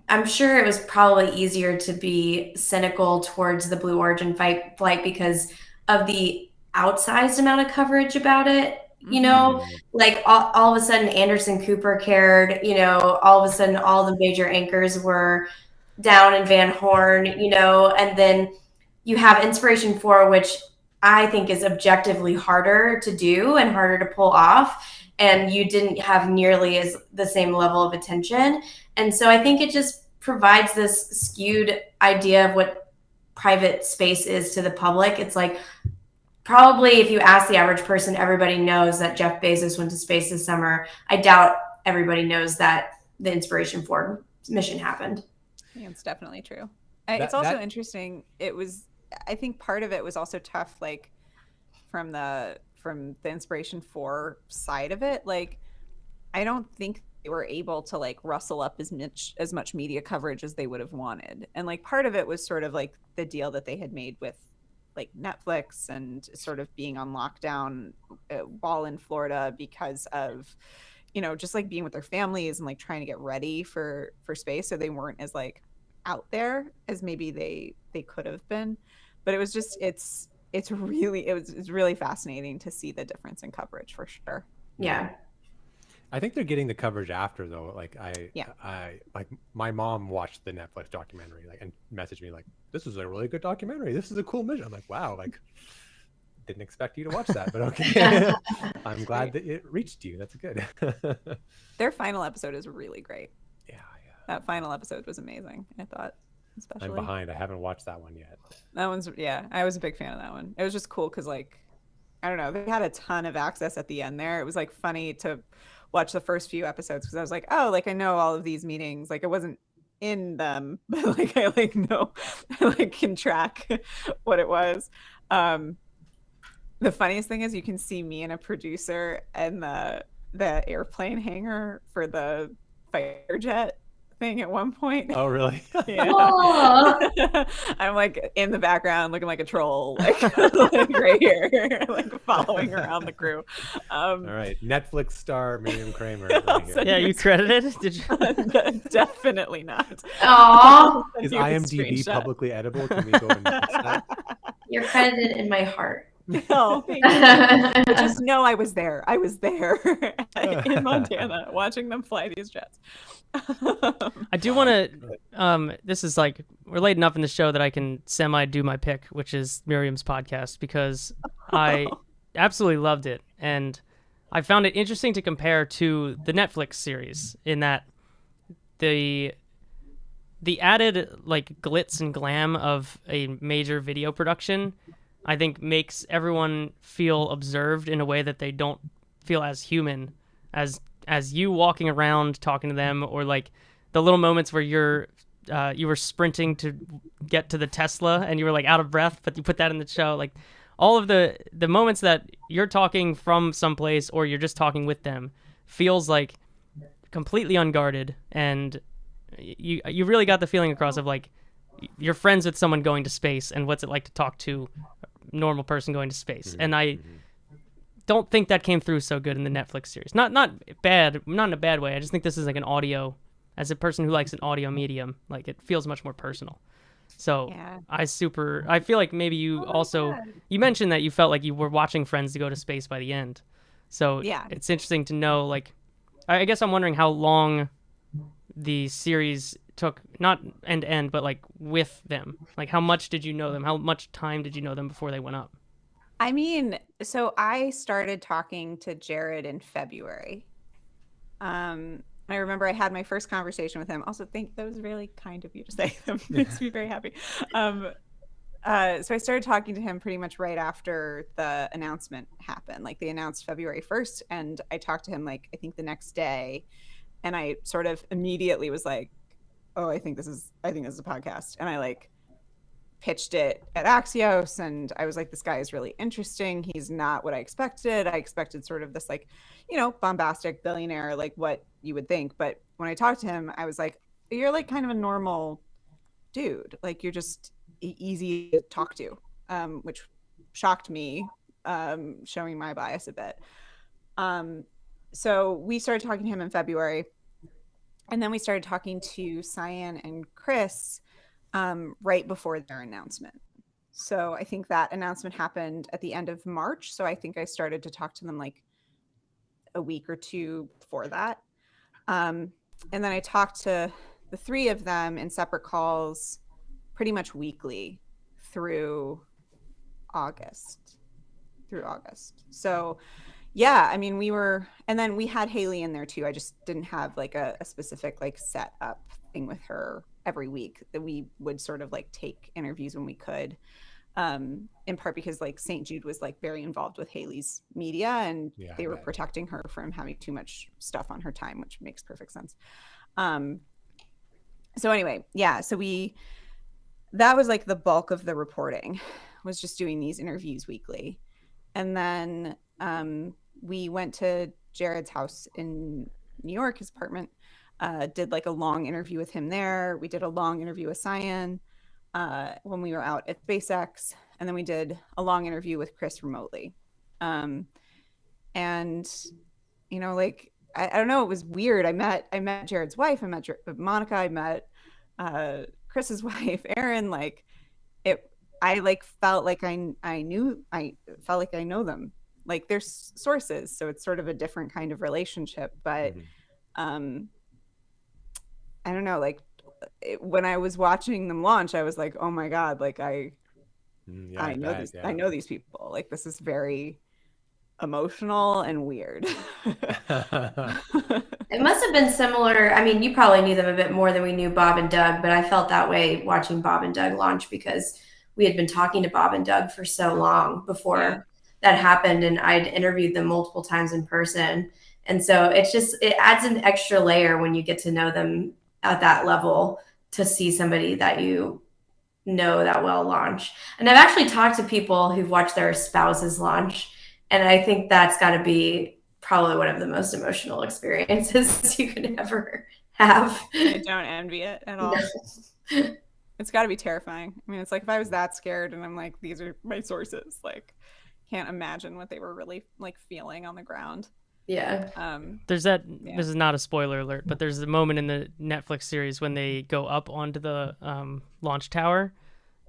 I'm sure it was probably easier to be cynical towards the Blue Origin flight because of the outsized amount of coverage about it. You know, like all of a sudden Anderson Cooper cared, you know, all of a sudden all the major anchors were down in Van Horn, you know, and then you have Inspiration 4, which I think is objectively harder to do and harder to pull off. And you didn't have nearly as the same level of attention. And so I think it just provides this skewed idea of what private space is to the public. It's like, probably if you ask the average person, everybody knows that Jeff Bezos went to space this summer. I doubt everybody knows that the Inspiration 4 mission happened. Yeah, it's definitely true. It's also interesting. I think part of it was also tough, like from the Inspiration 4 side of it. Like, I don't think they were able to like rustle up as much media coverage as they would have wanted. And like part of it was sort of like the deal that they had made with like Netflix and sort of being on lockdown while in Florida because of, you know, just like being with their families and like trying to get ready for space. So they weren't as like out there as maybe they could have been. But it was just, it's really fascinating to see the difference in coverage for sure. Yeah. I think they're getting the coverage after though. Like I like my mom watched the Netflix documentary like and messaged me like, this is a really good documentary. This is a cool mission. I'm like, wow, like didn't expect you to watch that, but okay. I'm glad that it reached you. That's good. Their final episode is really great. Yeah. That final episode was amazing, I thought. Especially. I'm behind. I haven't watched that one yet. That one's I was a big fan of that one. It was just cool because like I don't know, they had a ton of access at the end there. It was like funny to watch the first few episodes because I was like, oh, like I know all of these meetings. Like I wasn't in them, but like I like know I like can track what it was. The funniest thing is you can see me and a producer and the airplane hangar for the fighter jet thing at one point. Oh really? Yeah. I'm like in the background looking like a troll, like, like right here, like following around the crew. All right, Netflix star Miriam Kramer. Right here. Yeah, you credited? Did you? Definitely not. Aww. Is IMDb publicly editable? Can we go and watch that? You're credited in my heart. No, thank you. But just know I was there. I was there in Montana watching them fly these jets. I do want to, this is like, we're late enough in the show that I can do my pick, which is Miriam's podcast, because I absolutely loved it. And I found it interesting to compare to the Netflix series in that the added like glitz and glam of a major video production, I think makes everyone feel observed in a way that they don't feel as human as you walking around talking to them, or like the little moments where you were sprinting to get to the Tesla and you were like out of breath, but you put that in the show. Like all of the moments that you're talking from someplace or you're just talking with them feels like completely unguarded, and you really got the feeling across of like you're friends with someone going to space and what's it like to talk to a normal person going to space. And I don't think that came through so good in the Netflix series. Not bad, not in a bad way. I just think this is like an audio, as a person who likes an audio medium, like it feels much more personal. So Yeah. I feel like maybe you also, you mentioned that you felt like you were watching Friends to go to space by the end. So Yeah. it's interesting to know, like, I guess I'm wondering how long the series took, not end to end, but like with them. Like how much did you know them? How much time did you know them before they went up? I mean, so I started talking to Jared in February. I remember I had my first conversation with him. Also, that was really kind of you to say. That makes me very happy. So I started talking to him pretty much right after the announcement happened. Like they announced February 1st, and I talked to him like I think the next day, and I sort of immediately was like, "Oh, I think this is a podcast," and I like pitched it at Axios, and I was like, this guy is really interesting. He's not what I expected. I expected sort of this like, bombastic billionaire, like what you would think. But when I talked to him, I was like, you're like kind of a normal dude. Like you're just easy to talk to, which shocked me, showing my bias a bit. So we started talking to him in February, and then we started talking to Cyan and Chris right before their announcement. So I think that announcement happened at the end of March. So I think I started to talk to them like a week or two before that. And then I talked to the three of them in separate calls pretty much weekly through August. So yeah, I mean, and then we had Haley in there too. I just didn't have like a specific like set up thing with her every week. That we would sort of like take interviews when we could, in part because like St. Jude was like very involved with Haley's media, and they were protecting her from having too much stuff on her time, which makes perfect sense. So anyway, yeah, so that was like the bulk of the reporting, was just doing these interviews weekly. And then we went to Jared's house in New York, his apartment, did like a long interview with him there. We did a long interview with Cyan when we were out at SpaceX, and then we did a long interview with Chris remotely. And like I don't know, it was weird. I met Jared's wife. I met Monica. I met Chris's wife, Erin. Like I like felt like I felt like I know them. Like they're sources, so it's sort of a different kind of relationship. But I don't know, like when I was watching them launch, I was like, oh my God, like I know these people. Like this is very emotional and weird. It must have been similar. I mean, you probably knew them a bit more than we knew Bob and Doug, but I felt that way watching Bob and Doug launch because we had been talking to Bob and Doug for so long before that happened, and I'd interviewed them multiple times in person. And so it adds an extra layer when you get to know them at that level, to see somebody that you know that well launch. And I've actually talked to people who've watched their spouses launch, and I think that's got to be probably one of the most emotional experiences you could ever have. I don't envy it at all. No. It's got to be terrifying. I mean, it's like if I was that scared and I'm like, these are my sources, like can't imagine what they were really like feeling on the ground. Yeah. There's that. Yeah. This is not a spoiler alert, but there's a moment in the Netflix series when they go up onto the launch tower,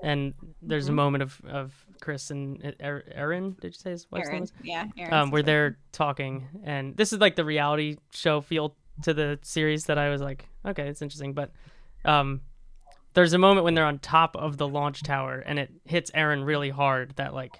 and there's a moment of Chris and Erin. Did you say his wife's name? Yeah, Erin. Where they're talking, and this is like the reality show feel to the series that I was like, okay, it's interesting. But there's a moment when they're on top of the launch tower, and it hits Erin really hard. That like,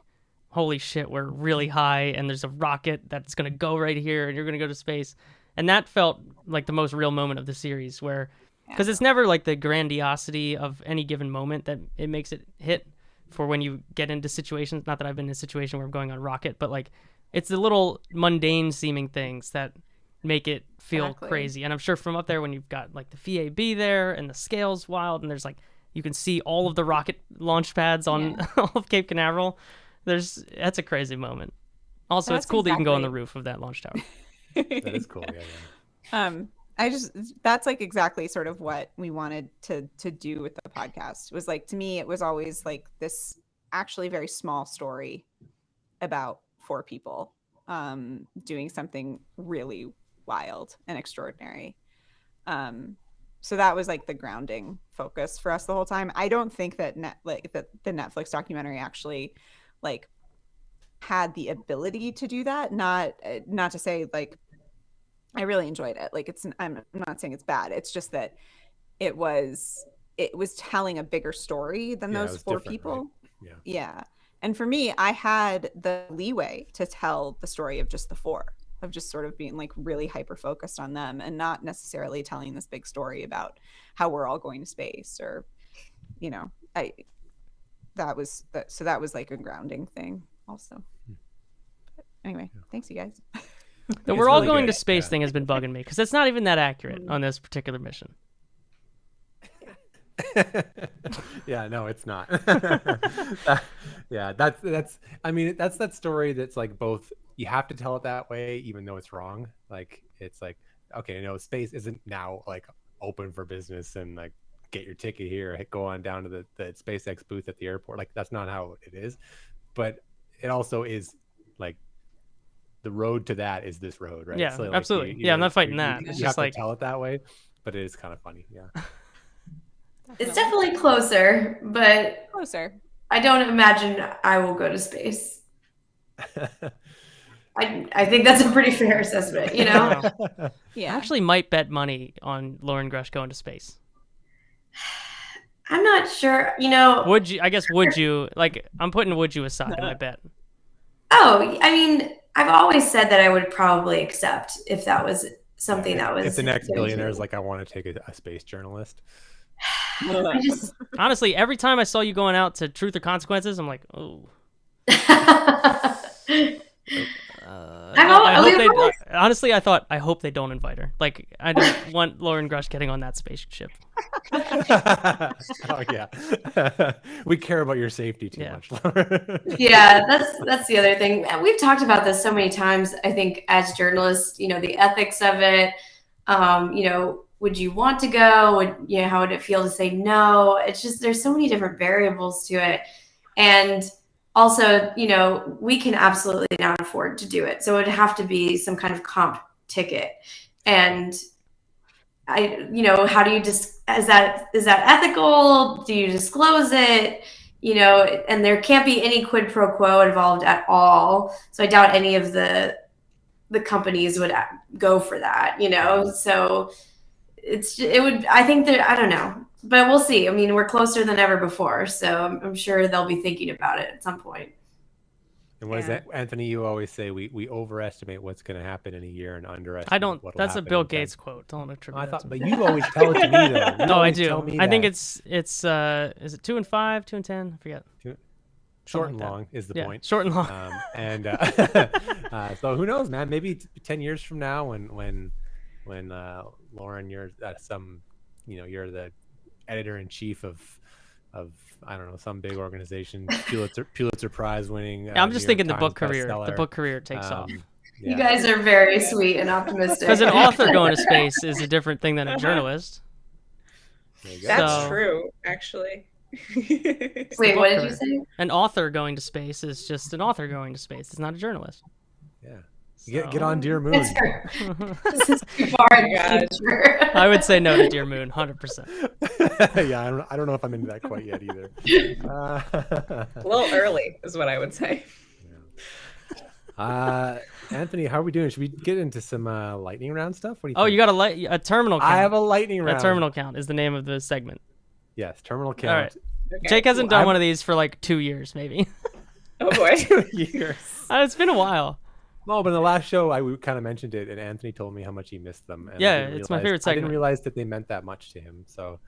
holy shit, we're really high, and there's a rocket that's going to go right here, and you're going to go to space. And that felt like the most real moment of the series, where, because it's never like the grandiosity of any given moment that it makes it hit for when you get into situations. Not that I've been in a situation where I'm going on rocket, but like it's the little mundane seeming things that make it feel crazy. And I'm sure from up there, when you've got like the VAB there and the scale's wild, and there's like, you can see all of the rocket launch pads on all of Cape Canaveral. That's a crazy moment. Also, it's cool that you can go on the roof of that launch tower. That is cool. Yeah. that's like exactly sort of what we wanted to do with the podcast. It was like, to me, it was always like this actually very small story about 4 people doing something really wild and extraordinary. So that was like the grounding focus for us the whole time. I don't think that the Netflix documentary actually like had the ability to do that. Not to say like I really enjoyed it. Like I'm not saying it's bad. It's just that it was telling a bigger story than those 4 people. Right? Yeah. And for me, I had the leeway to tell the story of just the 4, of just sort of being like really hyper focused on them and not necessarily telling this big story about how we're all going to space or, you know, that was like a grounding thing also. But anyway, thanks you guys. The we're all really going to space thing has been bugging me because it's not even that accurate on this particular mission. Yeah, no, it's not. Yeah, that's I mean, that's that story that's like both you have to tell it that way even though it's wrong. Like it's like, okay, no, space isn't now like open for business and like get your ticket here, go on down to the SpaceX booth at the airport. Like that's not how it is. But it also is like the road to that is this road, right? Yeah, so, like, absolutely. I'm not fighting that. It's you just have like to tell it that way, but it is kind of funny. Yeah. It's definitely closer, but Closer. I don't imagine I will go to space. I think that's a pretty fair assessment, you know? Yeah. I actually might bet money on Loren Grush going to space. I'm not sure, you know. Would you? I guess would you? Like, I'm putting would you aside in my bet. Oh, I mean, I've always said that I would probably accept if that was something that was. If the next billionaire is like, I want to take a space journalist. I just Honestly, every time I saw you going out to Truth or Consequences, I'm like, oh. Honestly, I thought, I hope they don't invite her. Like, I don't want Loren Grush getting on that spaceship. Oh yeah, we care about your safety too much. Yeah, that's the other thing. We've talked about this so many times. I think as journalists, you know, the ethics of it. You know, would you want to go? How would it feel to say no? It's just there's so many different variables to it, and also, you know, we can absolutely not afford to do it. So it would have to be some kind of comp ticket. And how do you is that ethical? Do you disclose it? You know, and there can't be any quid pro quo involved at all. So I doubt any of the companies would go for that, you know? So I think that, I don't know, but we'll see. I mean, we're closer than ever before, so I'm sure they'll be thinking about it at some point. And what is that, Anthony? You always say we overestimate what's going to happen in a year and underestimate. I don't. That's a Bill Gates quote. Don't attribute. I thought, but you always tell it to me though. No, I do. I think it's. Is it 2 and 5, 2 and 10? I forget. Short and long is the point. Short and long. So who knows, man? Maybe 10 years from now, when Loren, you're you're the editor-in-chief of I don't know, some big organization, Pulitzer Prize winning. I'm just thinking the book career. bestseller. The book career takes off. Yeah. You guys are very sweet and optimistic. Because an author going to space is a different thing than a journalist. That's true, actually. Wait, what did you say? An author going to space is just an author going to space. It's not a journalist. Yeah. Get on Dear Moon. This is too far in the future. I would say no to Dear Moon, 100%. Yeah, I don't know if I'm into that quite yet either. A little early is what I would say. Anthony, how are we doing? Should we get into some lightning round stuff? What do you think? Oh, you got a terminal count. I have a lightning round. A terminal count is the name of the segment. Yes, terminal count. All right. Okay. Jake hasn't done one of these for like 2 years, maybe. Oh boy. 2 years. It's been a while. No, but in the last show, we kind of mentioned it, and Anthony told me how much he missed them. And yeah, it's my favorite segment. I didn't realize that they meant that much to him, so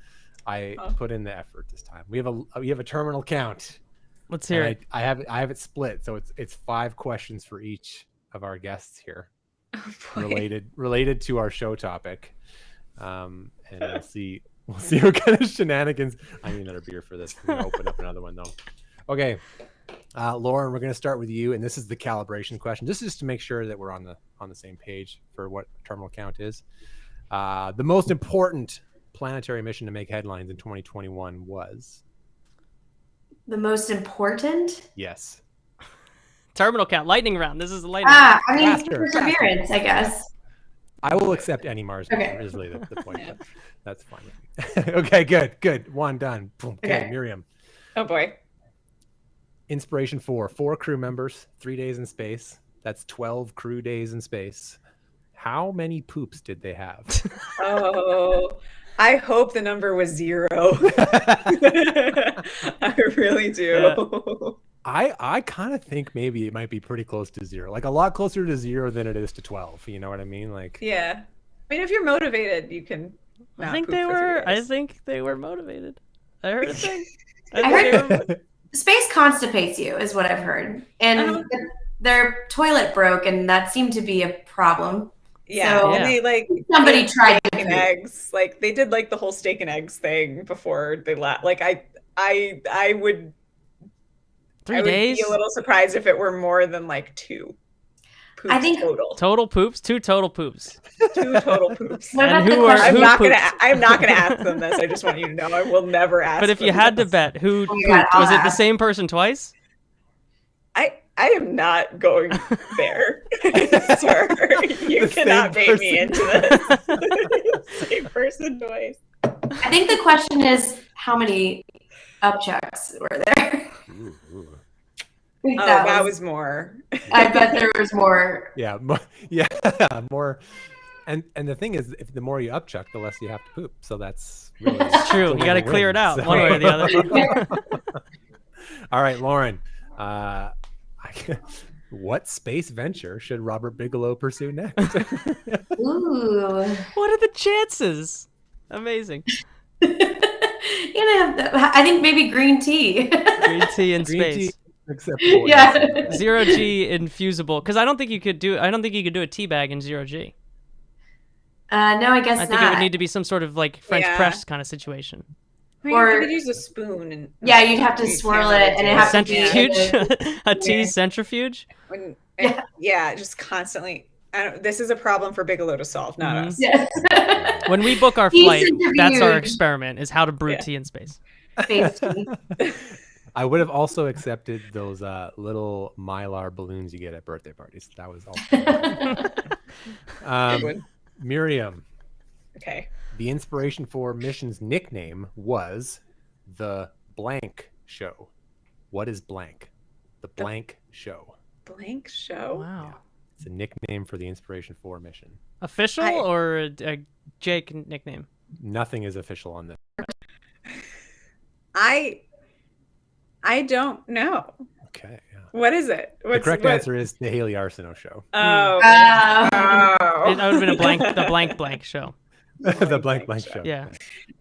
I put in the effort this time. We have a terminal count. Let's hear it. I have it split, so it's 5 questions for each of our guests here, related to our show topic, and we'll see what kind of shenanigans. I need another beer for this. We're gonna open up another one though. Okay. Loren, we're going to start with you, and this is the calibration question. This is to make sure that we're on the same page for what terminal count is. The most important planetary mission to make headlines in 2021 was? The most important? Yes. Terminal count, lightning round. This is the lightning round. I mean, Faster, perseverance, I guess. I will accept any Mars mission. Okay. Is really the point. But that's fine. Okay, good. One done. Boom. Okay, Miriam. Oh boy. Inspiration 4 crew members, 3 days in space. That's 12 crew days in space. How many poops did they have? Oh, I hope the number was 0. I really do. I kind of think maybe it might be pretty close to 0, like a lot closer to 0 than it is to 12. You know what I mean? Like, Yeah. I mean, if you're motivated, you can. I think they were motivated. I heard a thing. Space constipates you, is what I've heard, and their toilet broke, and that seemed to be a problem. Yeah, So, and they somebody tried steak and eggs. Like they did like the whole steak and eggs thing before they left. Like I would 3 days. Be a little surprised if it were more than like 2. Poops I think total poops. 2 total poops. 2 total poops. And I'm not gonna ask them this. I just want you to know I will never ask. But if you had to bet, who pooped? Was it the same person twice? I am not going there, sir. You cannot bait me into this. Same person twice. I think the question is how many upchucks were there? That was more. I bet there was more. Yeah, more. And the thing is, if the more you upchuck, the less you have to poop. So that's really it's true. You got to clear it out one way or the other. All right, Loren. What space venture should Robert Bigelow pursue next? Ooh. What are the chances? Amazing. I think maybe green tea. Green tea in space. Acceptable. Yeah. 0G infusible. Because I don't think you could do a tea bag in 0G. No, I guess not. I think it would need to be some sort of like French press kind of situation. Or you could use a spoon and you'd have to swirl it and it have centrifuge. A tea centrifuge. Just constantly. This is a problem for Bigelow to solve, not us. Yes. When we book our flight, that's our experiment: is how to brew tea in space. Space tea. I would have also accepted those little Mylar balloons you get at birthday parties. That was also. Miriam. Okay. The inspiration for mission's nickname was the blank show. What is blank? The blank show. Blank show? Wow. Yeah. It's a nickname for the inspiration for mission. Official or a Jake nickname? Nothing is official on this. I don't know. Okay. Yeah. What is it? The correct answer is the Haley Arsenault show. Oh. That would have been the blank show. The blank show. Yeah.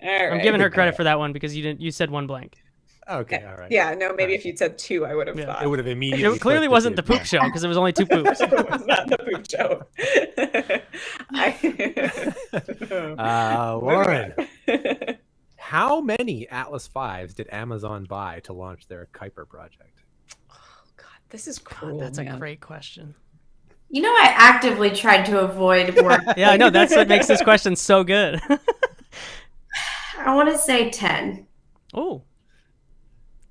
Right. I'm giving her credit for that one because you said one blank. Okay, all right. Yeah, no, maybe if you'd said 2, I would have thought. It would have immediately. It clearly wasn't the poop show because it was only 2 poops. It was not the poop show. Loren, how many Atlas V's did Amazon buy to launch their Kuiper project? Oh God, this is cruel. That's a great question. You know, I actively tried to avoid work. Yeah, I know. That's what makes this question so good. I want to say 10. Oh.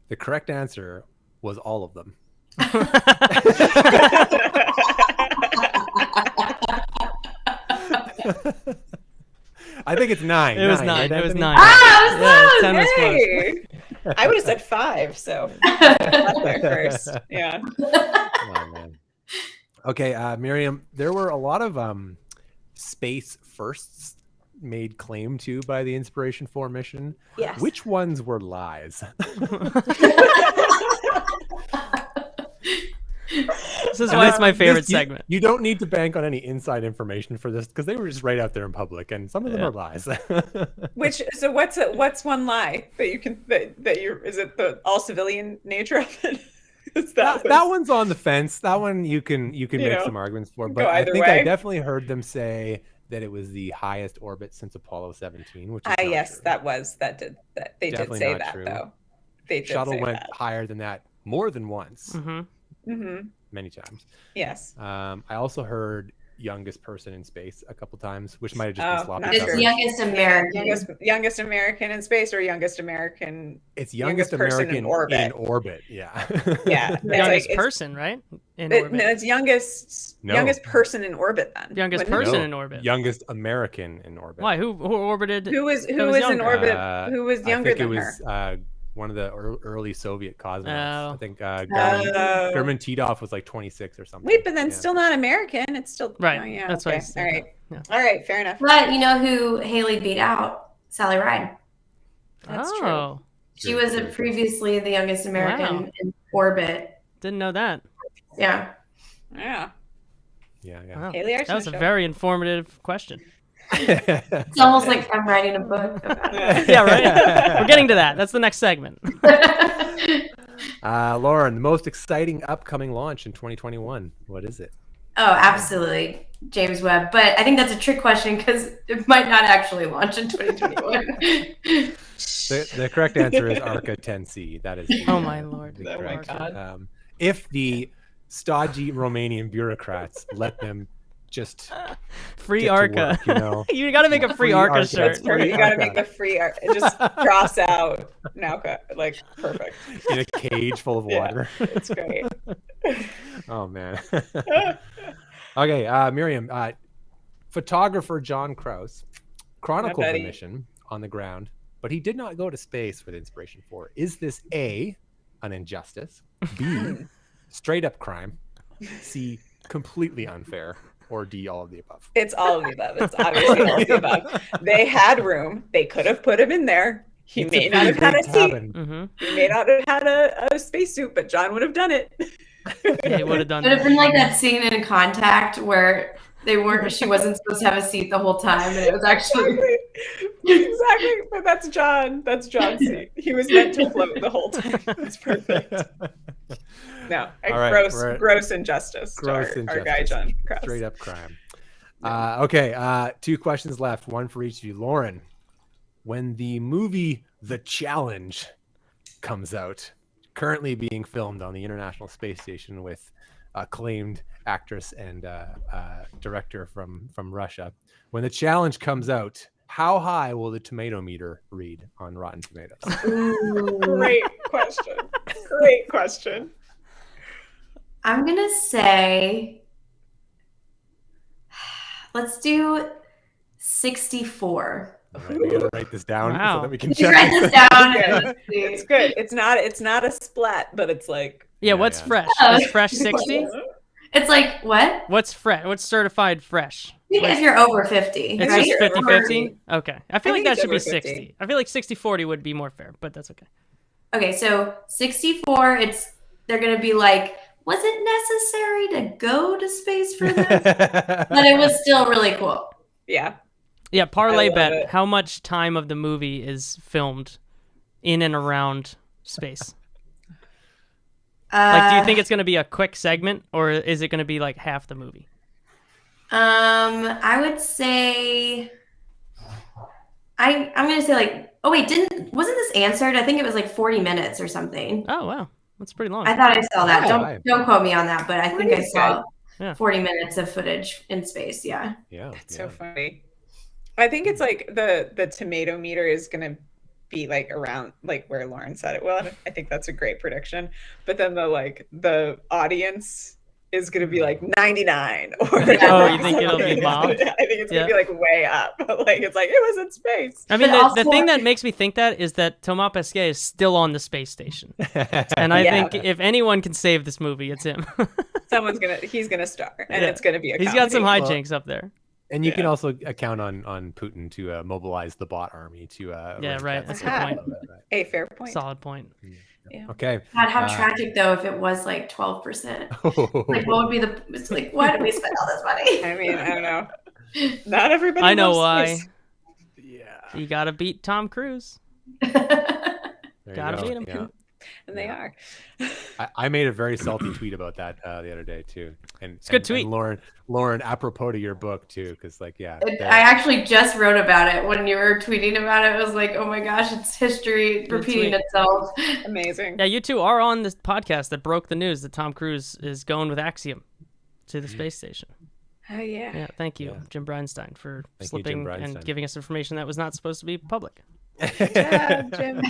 The correct answer was all of them. I think it's 9. It was 9. It was 9. Ah, 10 was close. I would have said 5, so left there first. Yeah. Oh, man. Okay, Miriam, there were a lot of space firsts made claim to by the Inspiration 4 mission. Yes. Which ones were lies? This is why it's my favorite segment. You don't need to bank on any inside information for this because they were just right out there in public, and some of them are lies. So what's one lie that you can that you're is it the all civilian nature of it? That one's on the fence. That one you can make some arguments for, but I think I definitely heard them say that it was the highest orbit since Apollo 17, which is yes, true. They Definitely did say not that true. though. They did Shuttle say went that. higher than that more than once, Mm-hmm. Mm-hmm. many times. Yes. I also heard youngest person in space a couple times, which might have just been sloppy. not It's sure. youngest American. Youngest American in space or youngest American? It's youngest person American in orbit. in orbit. Yeah. Yeah. It's Youngest like- person, right? In No, orbit. it's youngest person in orbit then. Youngest Wouldn't it person be? in orbit. Youngest American in orbit. Why? Who orbited? Who was in younger? orbit? Who was younger I think than it was, her? one of the early Soviet cosmonauts. Oh. I think Oh. German Titov was like 26 or something. Wait, but then Yeah. still not American. It's still Right. Oh, yeah. That's okay. what I said. All right. Yeah. All right. Fair enough. But you know who Haley beat out? Sally Ride. That's true. Oh, She was previously the youngest American Wow. in orbit. didn't know that. Yeah. Yeah. Yeah. Wow. Haley That was a Show. very informative question. It's almost like I'm writing a book about it. Yeah, right. We're getting to that. That's the next segment. Lauren, the most exciting upcoming launch in 2021. What is it? Oh, absolutely. James Webb. But I think that's a trick question because it might not actually launch in 2021. The correct answer is Arca 10C. That is. Oh my lord. the Oh my correct- God. If the stodgy Romanian bureaucrats let them just Free get to Arca. work, you know. You got to make a free Free Arca Arca. shirt. That's perfect. You got to make the free art. Just cross out Nauka. Like, perfect. in a cage full of Yeah. water. It's great. Oh man. Okay, Miriam. Photographer John Krause chronicled the buddy. mission on the ground, but he did not go to space with inspiration for. Is this A, an injustice, B, straight up crime, C, completely unfair, or D, all of the above? It's all of the above. It's obviously all of the above. They had room. They could have put him in there. He It's may a not have pretty had a big seat. cabin. Mm-hmm. He may not have had a spacesuit, but John would have done it. Yeah, he would have done It would have that. been like that scene in Contact where she wasn't supposed to have a seat the whole time, and it was actually Exactly. But that's John. That's John's seat. He was meant to float the whole time. It's perfect. No, All right, gross injustice. to Gross our injustice. guy John Krause. Straight up crime. Okay, 2 questions left, one for each of you. Lauren, when the movie The Challenge comes out, currently being filmed on the International Space Station with acclaimed actress and director from Russia, when The Challenge comes out, how high will the tomato meter read on Rotten Tomatoes? Great question. Great question. I'm gonna say, let's do 64. All right, we gotta write this down Wow. so that we can You check. write this down. Okay. and let's see. It's good. It's not a splat, but it's like Yeah, what's yeah. fresh? Oh. Is fresh 60? It's like what? What's fresh? What's certified fresh? I think if you're over 50, It's right? just 50-50? Okay. I feel I like think that it's should be over 60. 50. I feel like 60-40 would be more fair, but that's okay. Okay, so 64. They're gonna be like, was it necessary to go to space for this? But it was still really cool. yeah. Yeah, parlay love bet. it. How much time of the movie is filmed in and around space? Like, do you think it's going to be a quick segment, or is it going to be like half the movie? I would say I'm gonna say like, oh wait, wasn't this answered? I think it was like 40 minutes or something. Oh, wow. That's pretty long. I thought I saw that. Yeah. Don't quote me on that, but I think I 40 is saw good. Yeah. 40 minutes of footage in space. Yeah. Yeah, It's yeah. so funny. I think it's like the tomato meter is gonna be like around like where Lauren said it. Well, I think that's a great prediction. But then the audience is gonna be like 99 or Oh, you think it'll be something. mobbed? I think it's gonna Yeah. be like way up. Like it's like it was in space. I mean, But the also- thing that makes me think that is that Thomas Pesquet is still on the space station. And I Yeah. think if anyone can save this movie, it's him. He's gonna star, and Yeah. it's gonna be a. He's got some comedy. hijinks up there. And you can Yeah. also count on Putin to mobilize the bot army to. Yeah, rank right, that that's a good stuff. point. Right. A fair point. Solid point. Yeah. Okay. God, how Uh, tragic though if it was like 12%. Like, what would be the? It's like, why did we spend all this money? I mean, I don't know. Not everybody. I know loves why. space. Yeah. You got to beat Tom Cruise. There you Gotta go. beat 'em. Yeah. And they are. I made a very salty tweet about that the other day too, and it's a good tweet. Lauren, apropos to your book too, because like I there- actually just wrote about it when you were tweeting about it. It was like, oh my gosh, it's history repeating tweet. itself. Amazing. Yeah, you two are on this podcast that broke the news that Tom Cruise is going with Axiom to the space station. Oh yeah. Yeah, thank you, Yeah. Jim Bridenstine, for Thank you, Jim slipping Bridenstine. and giving us information that was not supposed to be public. Good job, Jim.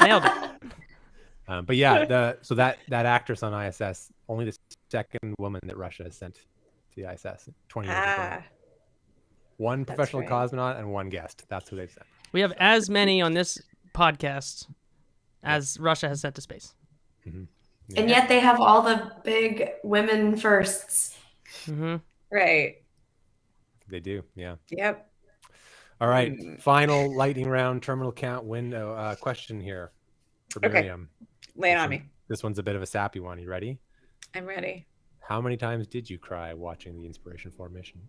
Nailed it. But yeah, so that actress on ISS, only the second woman that Russia has sent to the ISS 20 years ago. One professional right. cosmonaut and one guest. That's who they've sent. We have as many on this podcast as Russia has sent to space. Mm-hmm. And yet they have all the big women firsts. Mm-hmm. Right. They do, yeah. Yep. All right, final lightning round terminal count window question here for Miriam. Lay it on me. This one's a bit of a sappy one. You ready? I'm ready. How many times did you cry watching the Inspiration 4 mission?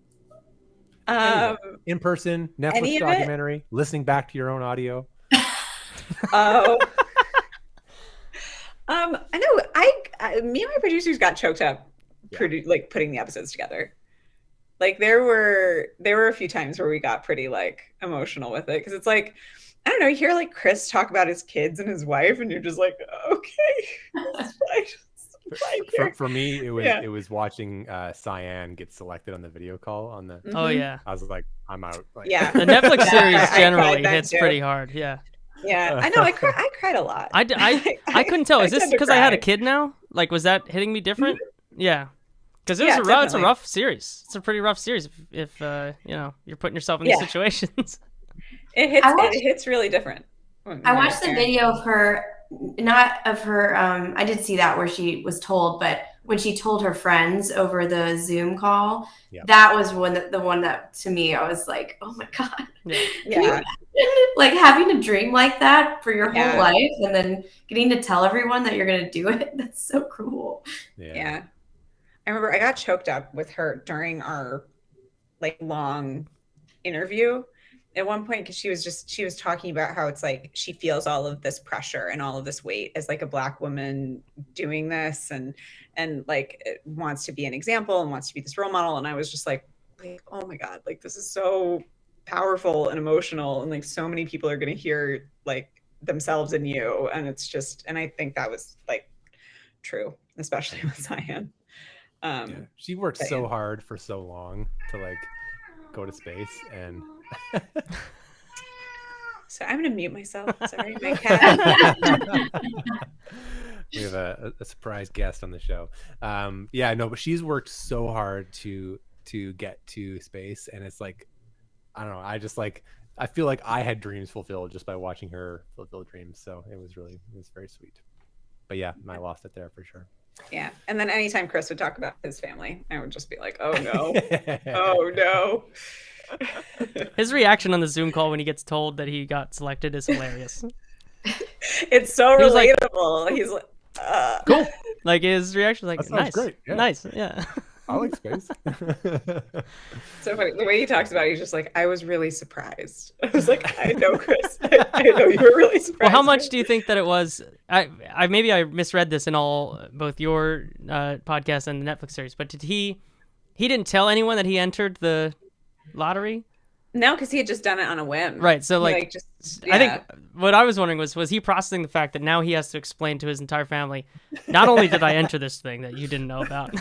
In person, Netflix documentary, listening back to your own audio. Oh. I know. Me and my producers got choked up, putting the episodes together. Like there were a few times where we got pretty like emotional with it because it's like, I don't know, you hear like Chris talk about his kids and his wife, and you're just like, okay, it's fine. For me, it was watching Cyan get selected on the video call on the. Oh yeah. I was like, I'm out. Like, Yeah. The Netflix series generally I hits pretty hard. Yeah. Yeah, I know. I cried a lot. I couldn't tell. Is this tend to because I had a cry. kid now? Like, was that hitting me different? Yeah. Because it's a definitely. rough series. It's a pretty rough series if you're putting yourself in these situations. It hits really different. I watched the video of her, not of her. I did see that where she was told, but when she told her friends over the Zoom call, that was the one that to me I was like, oh my god, Yeah. Like having a dream like that for your whole life, and then getting to tell everyone that you're gonna do it. That's so cruel. Yeah. I remember I got choked up with her during our like long interview at one point because she was talking about how it's like she feels all of this pressure and all of this weight as like a Black woman doing this and like it wants to be an example and wants to be this role model. And I was just like, oh my God, like this is so powerful and emotional, and like so many people are going to hear like themselves in you, and it's just, and I think that was like true, especially with Cyan. She worked so hard for so long to like go to space, and so I'm gonna mute myself. Sorry, my cat. We have a surprise guest on the show. But she's worked so hard to get to space, and it's like, I don't know, I feel like I had dreams fulfilled just by watching her fulfill dreams. So it was very sweet. But yeah, I lost it there for sure. Yeah. And then anytime Chris would talk about his family, I would just be like, oh no. Oh no. His reaction on the Zoom call when he gets told that he got selected is hilarious. It's so relatable. Like, he's like, cool. Like his reaction was like, nice. Great. Yeah. Nice. Yeah. I like space. So funny. The way he talks about it, he's just like, I was really surprised. I was like, I know, Chris. I know you were really surprised. Well, how much do you think that it was? I maybe I misread this in both your podcast and the Netflix series, but he didn't tell anyone that he entered the lottery? No, because he had just done it on a whim. Right. So I think what I was wondering was he processing the fact that now he has to explain to his entire family, not only did I enter this thing that you didn't know about.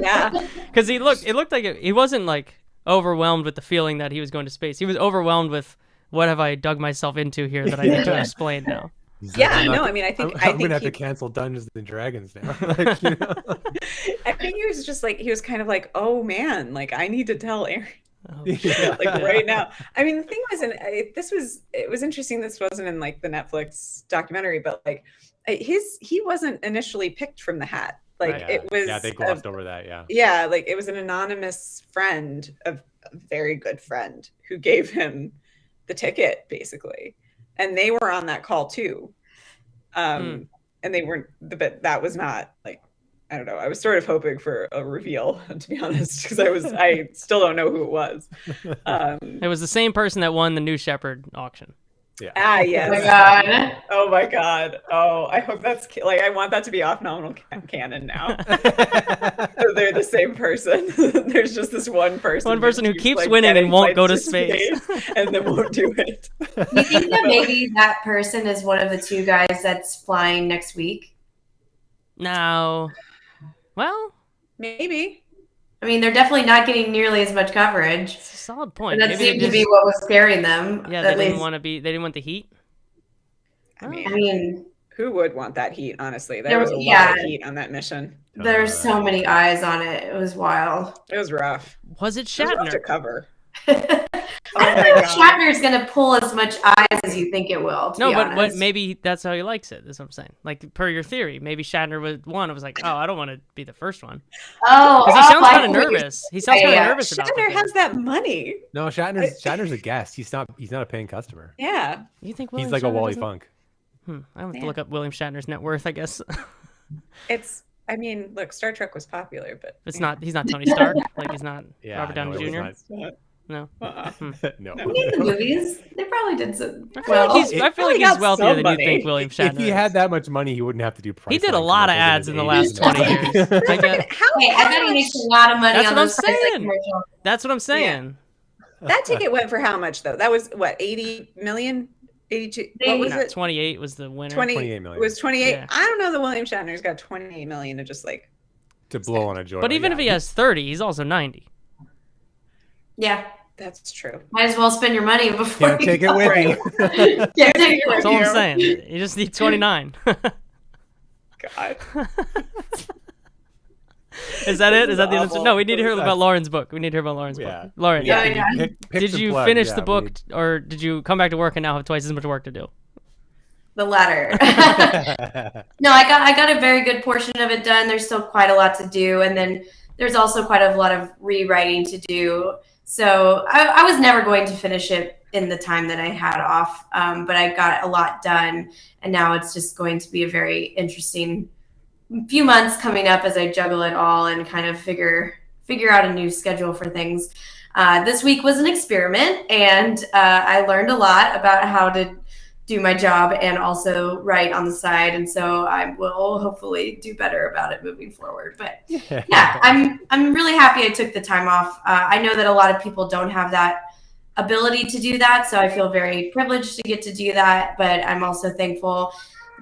Yeah. Because it looked like he wasn't like overwhelmed with the feeling that he was going to space. He was overwhelmed with, what have I dug myself into here that I need to explain now? I think I'm gonna have to cancel Dungeons and Dragons now. Like, I think he was just like, he was kind of like, oh man, like I need to tell Aaron. Oh, Like right now. I mean, the thing was, it was interesting. This wasn't in like the Netflix documentary, but like he wasn't initially picked from the hat. Like it was. Yeah, they glossed over that. Yeah. Yeah, like it was an anonymous friend, a very good friend, who gave him the ticket basically, and they were on that call too. And they weren't. But that was not like. I don't know. I was sort of hoping for a reveal, to be honest, because I still don't know who it was. It was the same person that won the New Shepard auction. Yeah. Ah, yes. Oh my god. Oh my god. Oh, I hope that's like, I want that to be Off-Nominal canon now. So they're the same person. There's just this one person. One person who keeps winning and won't go to space. And then won't do it. You think that maybe that person is one of the two guys that's flying next week? No. Well, Maybe. I mean, they're definitely not getting nearly as much coverage. It's a solid point. And that Maybe seemed to be what was scaring them. Yeah, at they didn't least. want to be. They didn't want the heat. I I mean, mean, who would want that heat? Honestly, there There- was a yeah. lot of heat on that mission. there's so many eyes on it. It was wild. It was rough. Was it It was rough to Shatner? cover. I don't think Shatner's going to pull as much eyes as you think it will. To No, be but honest. maybe that's how he likes it. That's what I'm saying. Like per your theory, maybe Shatner was one. It was like, oh, I don't want to be the first one. Oh, Because he sounds I kind of see what you're nervous. He sounds saying. kind of Yeah. nervous about Shatner it. has that money. No, Shatner's a guest. He's not a paying customer. Yeah. You think He's William like a Shatner Wally doesn't- Funk. I have to Yeah. look up William Shatner's net worth. I guess I mean, look, Star Trek was popular, but it's not. He's not Tony Stark. Like he's not Yeah, Robert Downey no, it Jr. was No. Uh-uh. not. No. He made the movies. They probably did some. I feel like he's, I feel like He he's got wealthier some than money. you think William Shatner. If he had that much money, he wouldn't have to do price. He did a line lot of commercials ads in the 80s last and 20 years. 90s. I get- Hey, I bet he makes a lot of money That's on what I'm those Price Line saying. commercials. That's what I'm saying. That ticket went for how much though? That was what, 80 million? 82. What was No, it? 28 was the winner. 28 million. Was 28. Yeah. I don't know that William Shatner's got 28 million to just like. To blow on a joint. But even yeah. if he has 30, he's also 90. Yeah, That's true. might as well spend your money before Can't you take it go. with you. Can't take it with That's all I'm you. saying. You just need 29. God. Is that it? Is that the awful. answer? No, we need to hear That's- about Lauren's book. We need to hear about Lauren's Yeah. book. Lauren, Yeah, you yeah. pick did some you plug, finish yeah, the we book, need- or did you come back to work and now have twice as much work to do? The latter. No, I got a very good portion of it done. There's still quite a lot to do, and then there's also quite a lot of rewriting to do. So I was never going to finish it in the time that I had off, but I got a lot done, and now it's just going to be a very interesting few months coming up as I juggle it all and kind of figure out a new schedule for things. This week was an experiment, and I learned a lot about how to do my job and also write on the side, and so I will hopefully do better about it moving forward. But yeah, I'm really happy I took the time off. I know that a lot of people don't have that ability to do that, so I feel very privileged to get to do that, but I'm also thankful.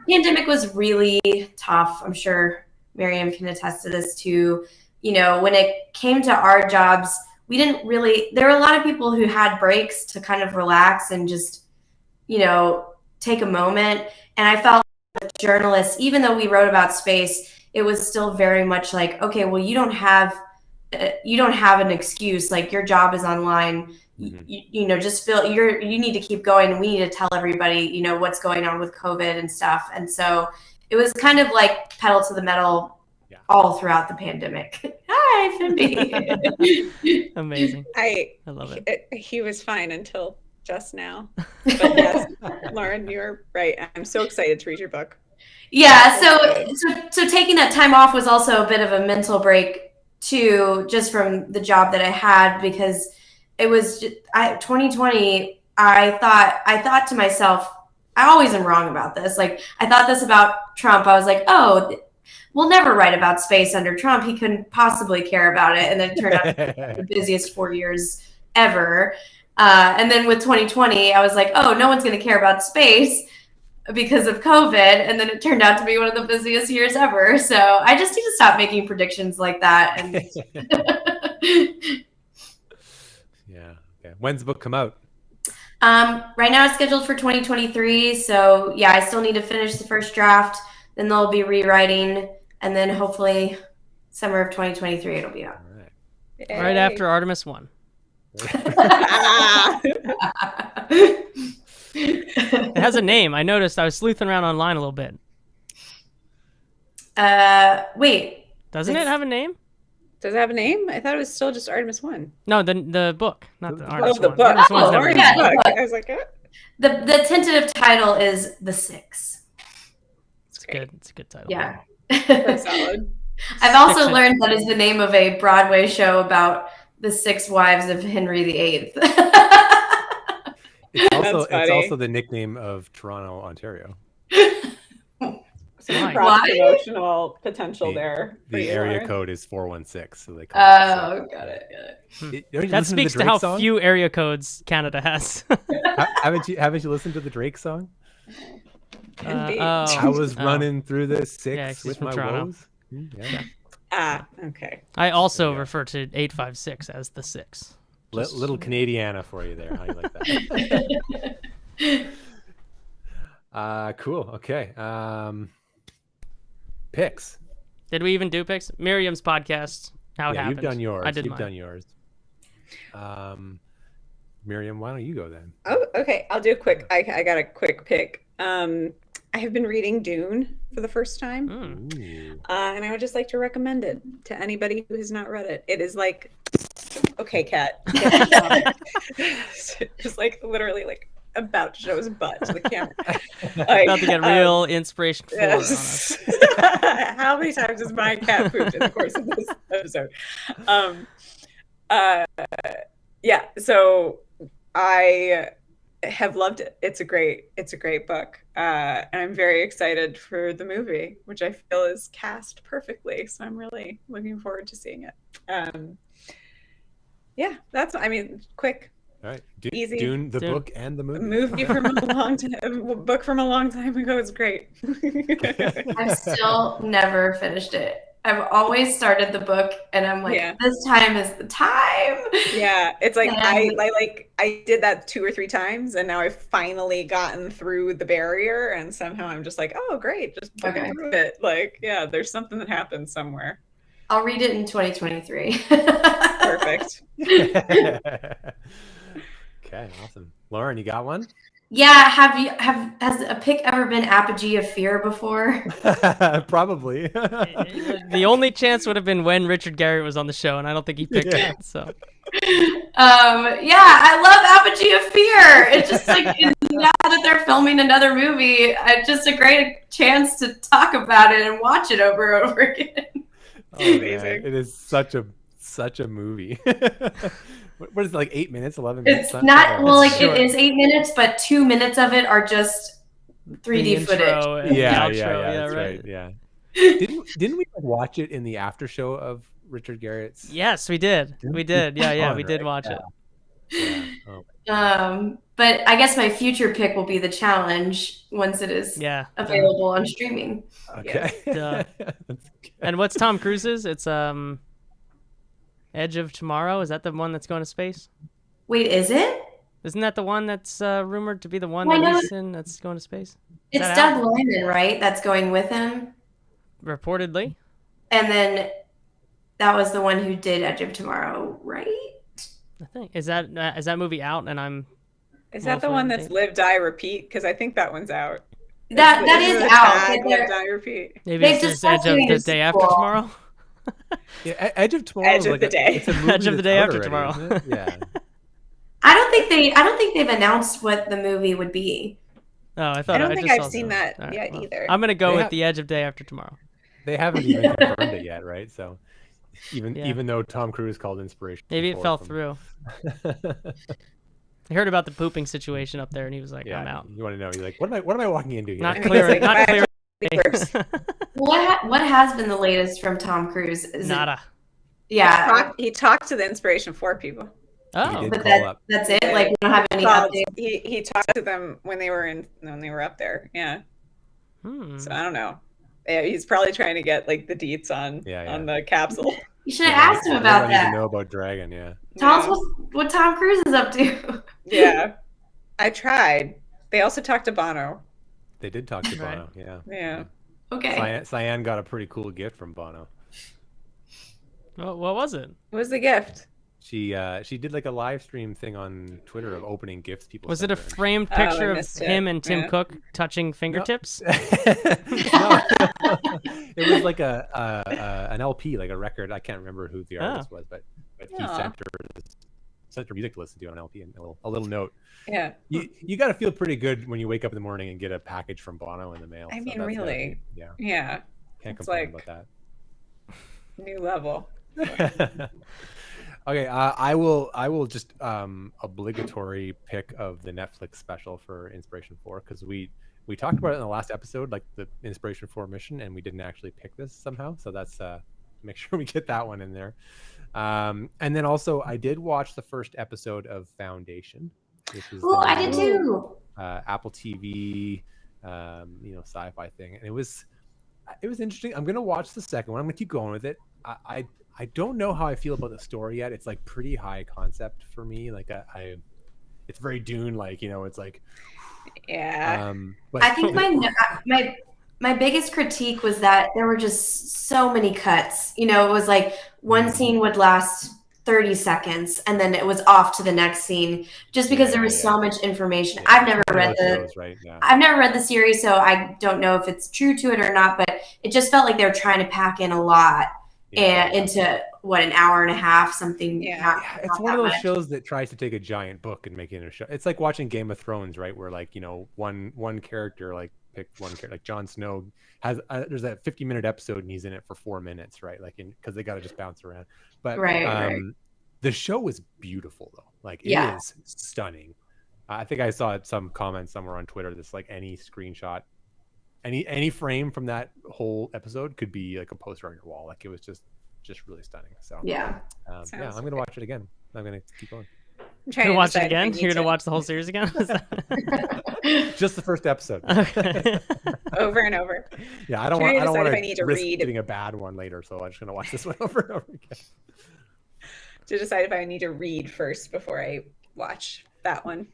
The pandemic was really tough. I'm sure Miriam can attest to this too. You know, when it came to our jobs, we didn't really, there were a lot of people who had breaks to kind of relax and just, you know, take a moment. And I felt with journalists, even though we wrote about space, it was still very much like, okay, well, you don't have an excuse. Like, your job is online. You know, just feel you need to keep going, and we need to tell everybody, you know, what's going on with COVID and stuff. And so it was kind of like pedal to the metal all throughout the pandemic. Hi, Fimby. Amazing. I love it. He was fine until just now. But yes, Lauren, you're right. I'm so excited to read your book. Yeah, so taking that time off was also a bit of a mental break too, just from the job that I had, because it was 2020. I thought to myself, I always am wrong about this. Like, I thought this about Trump. I was like, oh, we'll never write about space under Trump. He couldn't possibly care about it. And then it turned out to be the busiest 4 years ever. And then with 2020, I was like, oh, no one's going to care about space because of COVID. And then it turned out to be one of the busiest years ever. So I just need to stop making predictions like that. And yeah. Okay. When's the book come out? right now it's scheduled for 2023. So yeah, I still need to finish the first draft. Then they'll be rewriting. And then hopefully summer of 2023, it'll be out. All right. Right after Artemis 1. It has a name. I noticed. I was sleuthing around online a little bit. Wait. Doesn't it have a name? Does it have a name? I thought it was still just Artemis 1. No, the book, not the Artemis the 1. book. Artemis 1's never Lauren's been- yeah. book. I was like, The tentative title is The Six. It's good. It's a good title. Yeah. That's solid. I've also Six. learned that is the name of a Broadway show about the 6 wives of Henry VIII. It's funny. also the nickname of Toronto, Ontario. Why? Cross promotional potential there. for The you, area Lauren. code is 416, so they call it. Got it. Don't you That listen speaks the to Drake how song? few area codes Canada has. Haven't you listened to the Drake song? Indeed. Oh, I was oh. running through the Yeah, six 'cause he's with from my Toronto. woes. Yeah. Okay. I also refer to 856 as the 6. Little Canadiana for you there. How you like that? Cool. Okay. Picks. Did we even do picks? Miriam's podcast. How it happened. You've done yours. I did You've mine. done yours. Miriam, why don't you go then? Oh, okay. I'll do a quick. I got a quick pick. I have been reading Dune for the first time, and I would just like to recommend it to anybody who has not read it. It is like, okay, Kat, just like literally like about to show his butt to the camera. Like, about to get real inspiration for yes. How many times has my cat pooped in the course of this episode? Yeah. So I have loved it. It's a great book, and I'm very excited for the movie, which I feel is cast perfectly. So I'm really looking forward to seeing it. Yeah, that's. I mean, quick. All right, easy. Dune, the book and the movie. A movie from a long time, book from a long time ago is great. I've still never finished it. I've always started the book, and I'm like, this time is the time. Yeah, it's like I did that 2 or 3 times, and now I've finally gotten through the barrier, and somehow I'm just like, oh, great, just fucking through it. Like, yeah, there's something that happens somewhere. I'll read it in 2023. Perfect. Okay, awesome. Lauren, you got one? Yeah, has a pick ever been Apogee of Fear before? Probably. The only chance would have been when Richard Garriott was on the show, and I don't think he picked it. So. I love Apogee of Fear. It's just like now that they're filming another movie, it's just a great chance to talk about it and watch it over and over again. Oh, amazing! It is such a movie. What is it, like 8 minutes, 11 minutes? It's not it is 8 minutes, but 2 minutes of it are just 3D footage. Yeah, that's right. Yeah. Didn't we watch it in the after show of Richard Garriott's? Yes, we did. We did. Yeah, we did watch it. Yeah. Oh. But I guess my future pick will be The Challenge once it is available on streaming. Okay. Yes. And what's Tom Cruise's? It's Edge of Tomorrow. Is that the one that's going to space? Wait, is it? Isn't that the one that's rumored to be the one he's in that's going to space? It's Doug Liman, right? That's going with him. Reportedly. And then that was the one who did Edge of Tomorrow, right? I think is that movie out? And is that the one that's Live Die Repeat? Because I think that one's out. That is out. Live Die Repeat. Maybe it's just Edge of the Day After Tomorrow. Yeah, Edge of Tomorrow. Edge of the Day. It's a movie Edge of the Day After already, Tomorrow. Yeah. I don't think they've announced what the movie would be. Oh, I don't think I've seen that yet either. I'm gonna go with the Edge of Day After Tomorrow. They haven't even confirmed it yet, right? So even though Tom Cruise called inspiration, maybe it fell through. I heard about the pooping situation up there, and he was like, "I'm out." You want to know? You're like, "What am I walking into here?" Not clear. Not clear. What has been the latest from Tom Cruise? Nada. Yeah, he talked to the Inspiration 4 people. Oh, but that's it. Like we don't have any updates. He talked to them when they were up there. Yeah. So I don't know. Yeah, he's probably trying to get like the deets on the capsule. You should have asked him about that. To know about Dragon, yeah. Tell us what Tom Cruise is up to. Yeah, I tried. They also talked to Bono. They did talk to Bono. Yeah. Yeah. Okay. Cyan got a pretty cool gift from Bono. What was it? What was the gift? She did like a live stream thing on Twitter of opening gifts people. Was it a framed picture of him and Tim Cook touching fingertips? No. It was like an LP, like a record. I can't remember who the artist was, but he sent her music to listen to on an LP and a little note. Yeah. You got to feel pretty good when you wake up in the morning and get a package from Bono in the mail. I mean, really. Yeah. Can't complain about that. New level. Okay, I will just obligatory pick of the Netflix special for Inspiration 4 because we talked about it in the last episode, like the Inspiration 4 mission, and we didn't actually pick this somehow. So that's make sure we get that one in there. And then also I did watch the first episode of Foundation. I did too. Apple TV, sci-fi thing, and it was interesting. I'm gonna watch the second one. I'm gonna keep going with it. I don't know how I feel about the story yet. It's like pretty high concept for me. Like it's very Dune like, you know, it's like Yeah. but I think my biggest critique was that there were just so many cuts. You know, it was like one scene would last 30 seconds and then it was off to the next scene just because there was so much information. I've never read I've never read the series, so I don't know if it's true to it or not, but it just felt like they were trying to pack in a lot and into what, an hour and a half, something. It's one of those shows that tries to take a giant book and make it a show. It's like watching Game of Thrones, right? Where like, you know, one character, like picked one character, like Jon Snow has there's a 50-minute episode and he's in it for 4 minutes, right? Like because they got to just bounce around. But the show was beautiful though. Like it is stunning. I think I saw some comments somewhere on Twitter that's like any screenshot, any frame from that whole episode could be like a poster on your wall. Like it was just really stunning. So I'm gonna watch it again. I'm gonna keep going. You're gonna watch it again? You're gonna watch the whole series again? Just the first episode. Okay. Over and over. Yeah, I don't want to risk getting a bad one later, so I'm just gonna watch this one over and over again. To decide if I need to read first before I watch that one.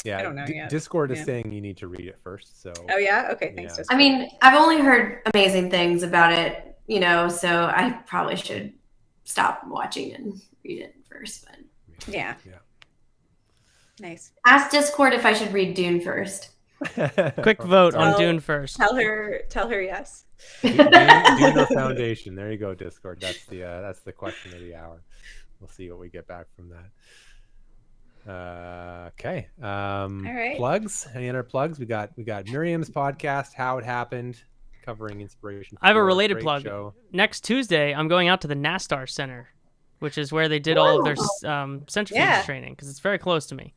Yeah, I don't know yet. Discord is saying you need to read it first. So. Oh yeah, okay, thanks. I mean, I've only heard amazing things about it, you know, so I probably should stop watching and read it first. But yeah. Nice. Ask Discord if I should read Dune first. Quick vote on Dune first. Tell her yes. Dune the Foundation. There you go, Discord. That's the question of the hour. We'll see what we get back from that. Okay. All right. Plugs. Any other plugs? We got Miriam's podcast, How It Happened, covering inspiration. I have a related plug. Show. Next Tuesday, I'm going out to the NASTAR Center, which is where they did all of their centrifuge training, because it's very close to me.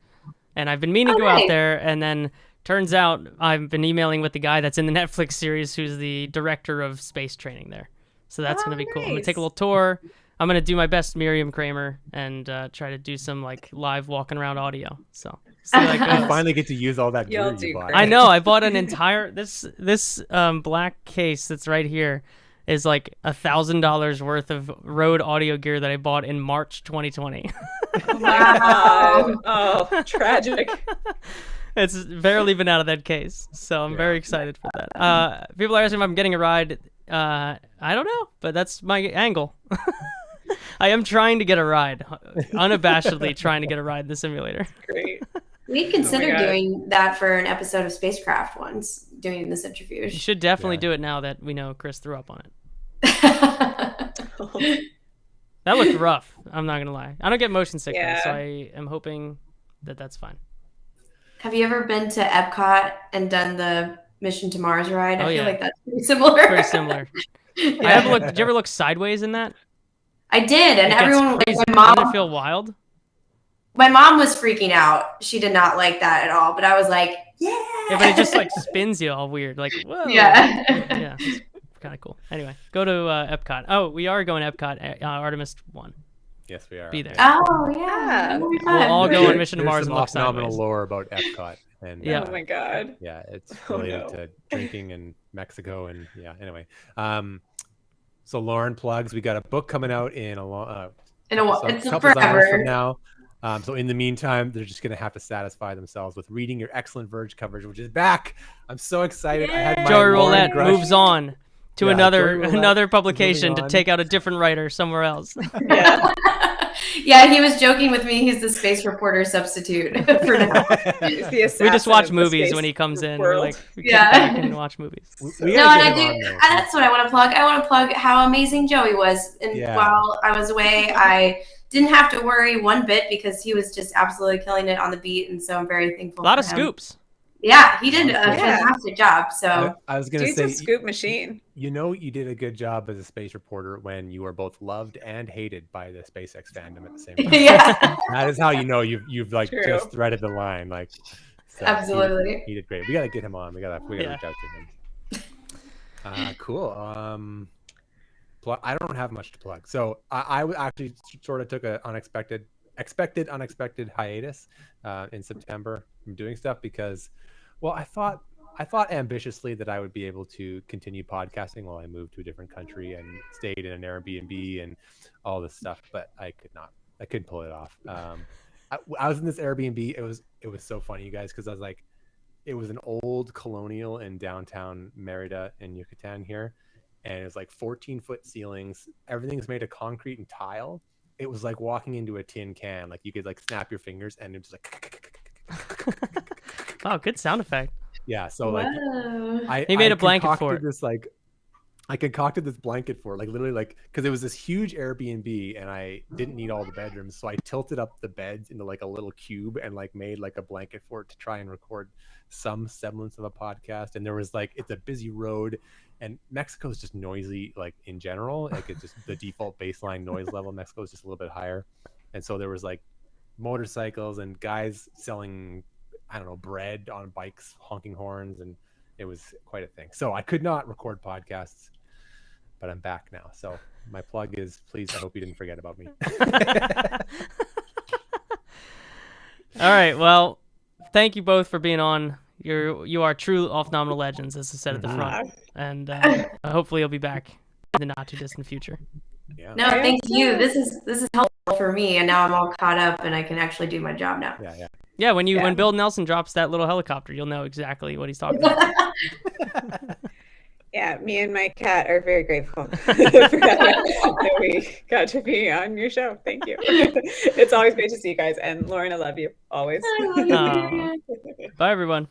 And I've been meaning to go out there, and then turns out I've been emailing with the guy that's in the Netflix series who's the director of space training there. So that's going to be cool. I'm going to take a little tour. I'm going to do my best Miriam Kramer and try to do some like live walking around audio. So see how that goes. You finally get to use all that gear you bought. I know. I bought an entire this black case that's right here is like $1,000 worth of Rode audio gear that I bought in March 2020. Oh my God. Oh, tragic. It's barely been out of that case, so I'm very excited for that. People are asking if I'm getting a ride. I don't know, but that's my angle. I am trying to get a ride, unabashedly trying to get a ride in the simulator. Great. We'd consider doing that for an episode of Spacecraft once, doing the centrifuge. You should definitely do it now that we know Chris threw up on it. That looked rough. I'm not going to lie. I don't get motion sickness, so I am hoping that that's fine. Have you ever been to Epcot and done the Mission to Mars ride? I feel like that's pretty similar. Pretty similar. I haven't looked. Did you ever look sideways in that? I did, and everyone, like my mom, didn't it feel wild. My mom was freaking out. She did not like that at all. But I was like, yeah. Yeah, but it just like spins you all weird. Like, whoa. Yeah. Yeah. It's kind of cool. Anyway, go to Epcot. Oh, we are going to Epcot. Artemis 1. Yes, we are. Be there. Oh yeah. We'll all go on Mission to Mars and look Off-Nominal sideways. lore about Epcot. And oh my God. Yeah, it's related to drinking in Mexico and anyway. So Loren plugs. We got a book coming out in a couple hours from now. So in the meantime, they're just gonna have to satisfy themselves with reading your excellent Verge coverage, which is back. I'm so excited. I had my Joey Loren Roulette Grush moves on to another publication moving to take out a different writer somewhere else. Yeah. Yeah, he was joking with me. He's the space reporter substitute for now. We just watch movies when he comes in. We're like, get back and watch movies. That's what I want to plug. I want to plug how amazing Joey was. And while I was away, I didn't have to worry one bit because he was just absolutely killing it on the beat. And so I'm very thankful. A lot for of him. Scoops. Yeah, he did a fantastic job. So I was going to say, a scoop machine. You know, you did a good job as a space reporter when you were both loved and hated by the SpaceX fandom at the same time. Yeah, that is how you know you've like just threaded the line. Like, so absolutely, he did great. We got to get him on. We got to reach out to him. Cool. I don't have much to plug. So I actually sort of took an unexpected hiatus in September from doing stuff because, well, I thought I thought ambitiously that I would be able to continue podcasting while I moved to a different country and stayed in an Airbnb and all this stuff, but I could not. I couldn't pull it off. I was in this Airbnb. It was so funny, you guys, because I was like, it was an old colonial in downtown Merida in Yucatan here, and it was like 14-foot ceilings. Everything's made of concrete and tile. It was like walking into a tin can. Like you could like snap your fingers, and it was like. Wow, good sound effect. Yeah, so like He made a blanket for it. I concocted this blanket for it, like literally, like because it was this huge Airbnb and I didn't need all the bedrooms, so I tilted up the beds into like a little cube and like made like a blanket for it to try and record some semblance of a podcast. And there was like, it's a busy road, and Mexico is just noisy, like in general, like it's just the default baseline noise level. Mexico is just a little bit higher, and so there was like motorcycles and guys selling, I don't know, bread on bikes, honking horns, and it was quite a thing. So I could not record podcasts, but I'm back now. So my plug is, please, I hope you didn't forget about me. All right. Well, thank you both for being on. You are true Off-Nominal legends, as I said at the front. And hopefully you'll be back in the not too distant future. Yeah. No, thank you. This is helpful for me, and now I'm all caught up and I can actually do my job now. Yeah. Yeah, when Bill Nelson drops that little helicopter, you'll know exactly what he's talking about. Yeah, me and my cat are very grateful that we got to be on your show. Thank you. It's always great to see you guys. And Lauren, I love you always. Bye, everyone.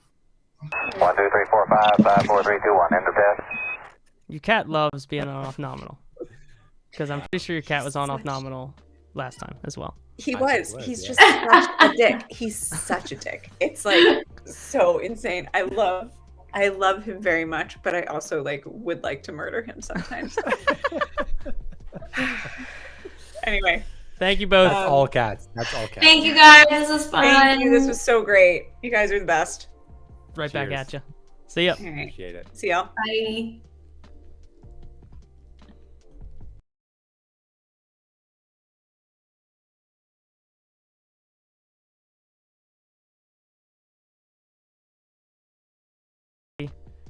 1, 2, 3, 4, 5, 5, 4, 3, 2, 1. End of test. Your cat loves being on Off-Nominal. Because I'm pretty sure your cat was on Off-Nominal last time as well. He was. He's just such a dick. He's such a dick. It's like so insane. I love him very much, but I also like would like to murder him sometimes. Anyway. Thank you both. That's all cats. That's all cats. Thank you guys. This was fun. Thank you. This was so great. You guys are the best. Right Cheers. back at you. See ya. All right. Appreciate it. See y'all. Bye.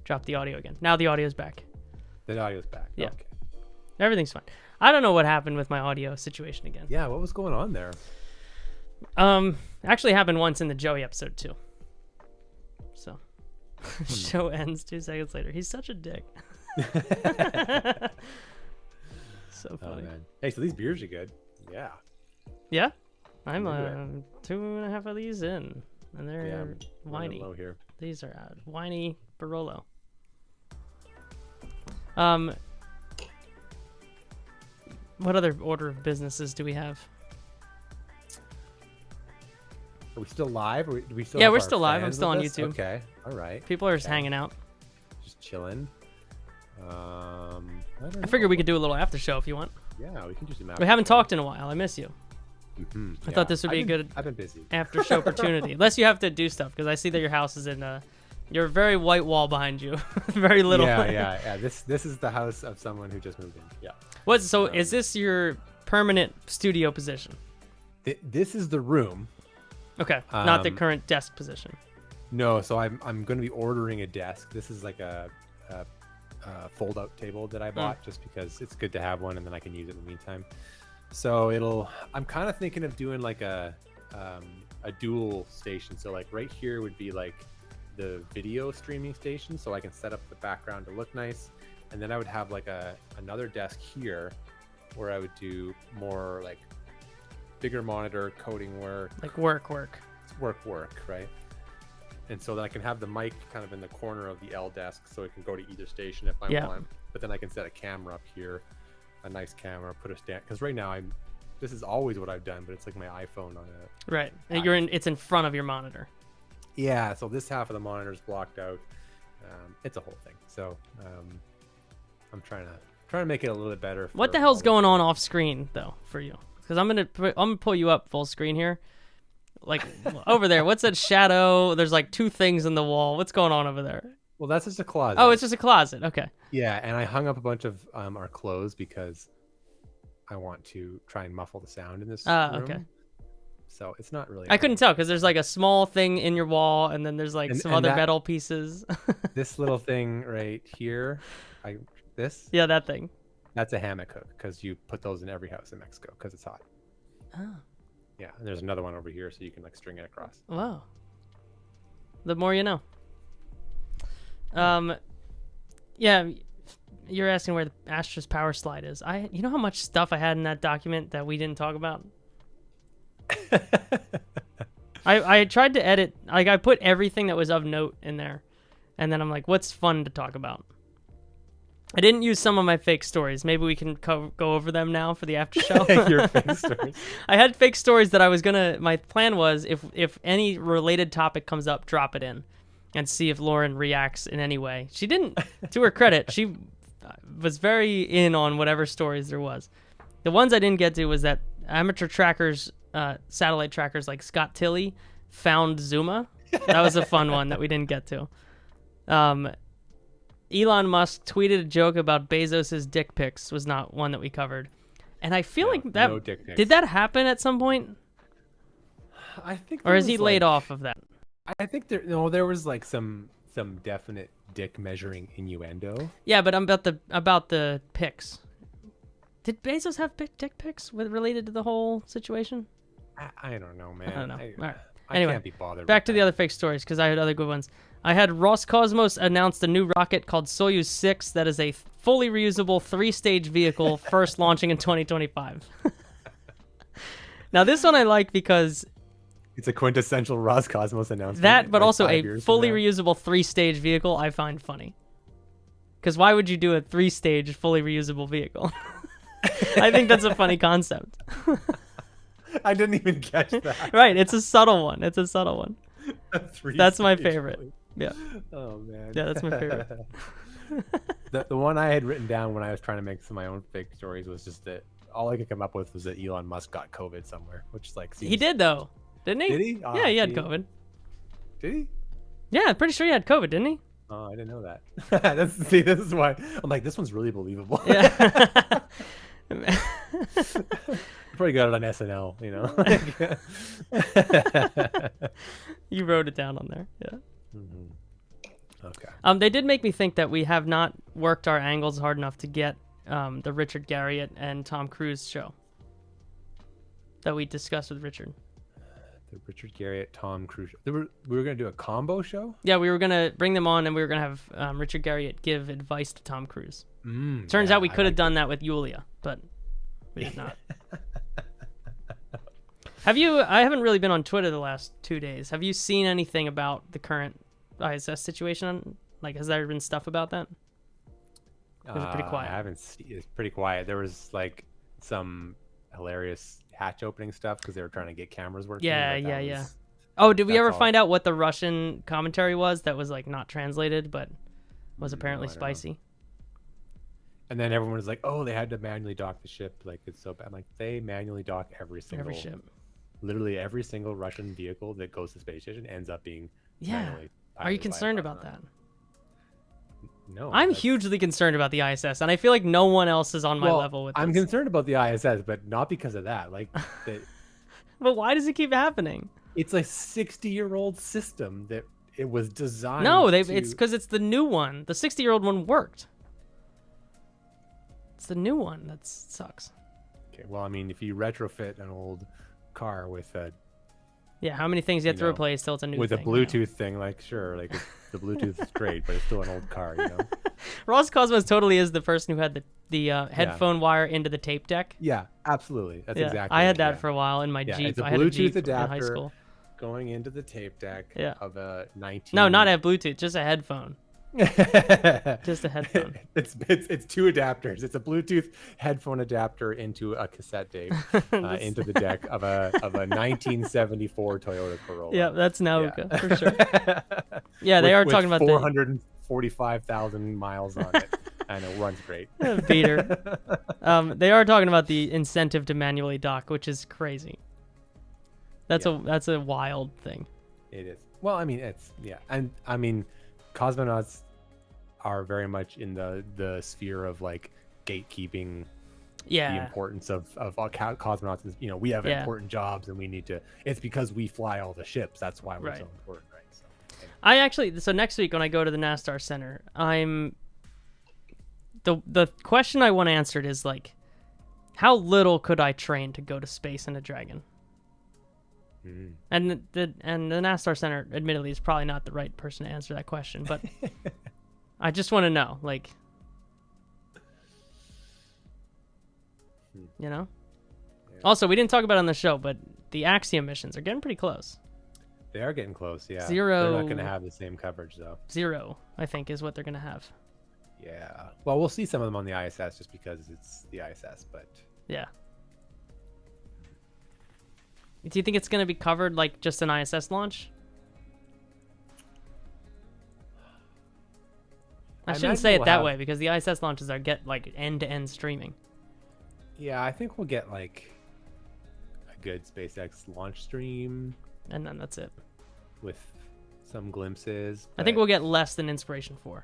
Drop the audio again. Now the audio's back. The audio's back. Yeah. Okay. Everything's fine. I don't know what happened with my audio situation again. Yeah, what was going on there? Actually happened once in the Joey episode too. So, show ends 2 seconds later. He's such a dick. So funny. Man. Hey, so these beers are good. Yeah. Yeah, I'm 2.5 of these in, and they're whiny. Low here. These are whiny Barolo. What other order of businesses do we have? Are we still live? Or do we still? Yeah, have we're our still live. I'm fans still with on us? YouTube. Okay. All right. People are just hanging out. Just chilling. I figured we could do a little after show if you want. Yeah, we can do some. We haven't talked in a while. I miss you. I thought this would be a good I've been busy. after show opportunity. Unless you have to do stuff, because I see that your house is in you're very white wall behind you. Very little. Yeah. This is the house of someone who just moved in. Yeah. Is this your permanent studio position? This is the room. Okay, not the current desk position. No, so I'm going to be ordering a desk. This is like a fold-out table that I bought just because it's good to have one, and then I can use it in the meantime. So I'm kind of thinking of doing like a dual station. So like right here would be like the video streaming station, so I can set up the background to look nice, and then I would have like another desk here where I would do more like bigger monitor coding work, like work, right? And so then I can have the mic kind of in the corner of the L desk, so it can go to either station if I want. But then I can set a camera up here, a nice camera, put a stand. Because right now this is always what I've done, but it's like my iPhone on a. Right, and it's in front of your monitor. Yeah, so this half of the monitor is blocked out. It's a whole thing. So I'm trying to make it a little bit better. What the hell's going on off screen though for you? Because I'm gonna pull you up full screen here. Like over there, what's that shadow? There's like 2 things in the wall. What's going on over there? Well, that's just a closet. Oh, it's just a closet. Okay. Yeah, and I hung up a bunch of our clothes because I want to try and muffle the sound in this room. Okay. So it's not really. I couldn't tell because there's like a small thing in your wall, and then there's like some other metal pieces. This little thing right here, Yeah, that thing. That's a hammock hook because you put those in every house in Mexico because it's hot. Oh. Yeah, and there's another one over here so you can like string it across. Wow. The more you know. Yeah, you're asking where the Astra's power slide is. You know how much stuff I had in that document that we didn't talk about? I tried to edit, like I put everything that was of note in there, and then I'm like, what's fun to talk about? I didn't use some of my fake stories. Maybe we can go over them now for the after show. Your fake stories. I had fake stories that I was my plan was if any related topic comes up, drop it in and see if Loren reacts in any way. She didn't, to her credit, she was very in on whatever stories there was. The ones I didn't get to was that amateur trackers, satellite trackers like Scott Tilley found Zuma. That was a fun one that we didn't get to. Elon Musk tweeted a joke about Bezos's dick pics was not one that we covered. And I feel like that, no dick pics. Did that happen at some point? I think, or is he laid off of that? I think there was like some definite dick measuring innuendo. Yeah, but I'm about the pics. Did Bezos have dick pics related to the whole situation? I don't know, man. I don't know. All right. I Anyway, can't be bothered. Back to the other fake stories because I had other good ones. I had Roscosmos announced a new rocket called Soyuz 6 that is a fully reusable 3-stage vehicle, first launching in 2025. Now this one I like because it's a quintessential Roscosmos announcement. That, but like also a fully reusable 3-stage vehicle I find funny. Because why would you do a 3-stage fully reusable vehicle? I think that's a funny concept. I didn't even catch that. Right, it's a subtle one. That's my favorite. Really. Yeah. Oh man. Yeah, that's my favorite. The one I had written down when I was trying to make some of my own fake stories was just that all I could come up with was that Elon Musk got COVID somewhere, which like he did though, didn't he? Did he? Yeah, he had COVID. Did he? Yeah, I'm pretty sure he had COVID, didn't he? Oh, I didn't know that. This is why I'm like, this one's really believable. Yeah. Probably got it on SNL, you know. You wrote it down on there, yeah. Mm-hmm. Okay. They did make me think that we have not worked our angles hard enough to get the Richard Garriott and Tom Cruise show that we discussed with Richard. The Richard Garriott, Tom Cruise. We were going to do a combo show? Yeah, we were going to bring them on and we were going to have Richard Garriott give advice to Tom Cruise. Turns out we could have done that with Yulia, but we did not. I haven't really been on Twitter the last 2 days. Have you seen anything about the current ISS situation? Like, has there been stuff about that? Or is it pretty quiet? I haven't seen. It's pretty quiet. There was like some hilarious hatch opening stuff because they were trying to get cameras working. Yeah. Oh, did we ever find out what the Russian commentary was that was like not translated but was apparently spicy? And then everyone was like, "Oh, they had to manually dock the ship. Like it's so bad." I'm like, they manually dock every ship. Literally every single Russian vehicle that goes to the space station ends up being manually. Are you concerned about that? No. I'm hugely concerned about the ISS, and I feel like no one else is on my level with this. I'm concerned about the ISS, but not because of that. Like, but why does it keep happening? It's a 60-year-old system that it was designed. No, it's because it's the new one. The 60-year-old one worked. It's the new one that sucks. Okay, well, I mean, if you retrofit an old car with a how many things you have to replace till it's a new with thing, a Bluetooth thing, like sure, like the Bluetooth is great, but it's still an old car, you know. Roscosmos totally is the person who had the headphone wire into the tape deck. Yeah, absolutely. That's exactly. I had that for a while in my Jeep. It's a I had a Jeep Bluetooth adapter in high school. Going into the tape deck of a 19. No, not a Bluetooth, just a headphone. Just a headphone. It's two adapters. It's a Bluetooth headphone adapter into a cassette tape into the deck of a 1974 Toyota Corolla. Yeah, that's Nauka for sure. Yeah, they are talking about 445,000 miles on it, and it runs great. Beater. They are talking about the incentive to manually dock, which is crazy. That's a wild thing. It is. Well, I mean, and I mean, cosmonauts are very much in the sphere of like gatekeeping Yeah. the importance of cosmonauts is, we have important jobs and we need to. It's because we fly all the ships. That's why we're so important, right? So, anyway. So next week when I go to the NASTAR Center, the question I want answered is like, how little could I train to go to space in a Dragon? Mm. And the NASTAR Center, admittedly, is probably not the right person to answer that question, but I just want to know, like, Yeah. Also, we didn't talk about it on the show, but the Axiom missions are getting pretty close. They are getting close, yeah. 0. They're not going to have the same coverage, though. 0, I think, is what they're going to have. Yeah. Well, we'll see some of them on the ISS just because it's the ISS, but... Yeah. Do you think it's going to be covered like just an ISS launch? I shouldn't say it that way because the ISS launches are like end-to-end streaming. Yeah, I think we'll get like a good SpaceX launch stream. And then that's it. With some glimpses. I think we'll get less than Inspiration 4.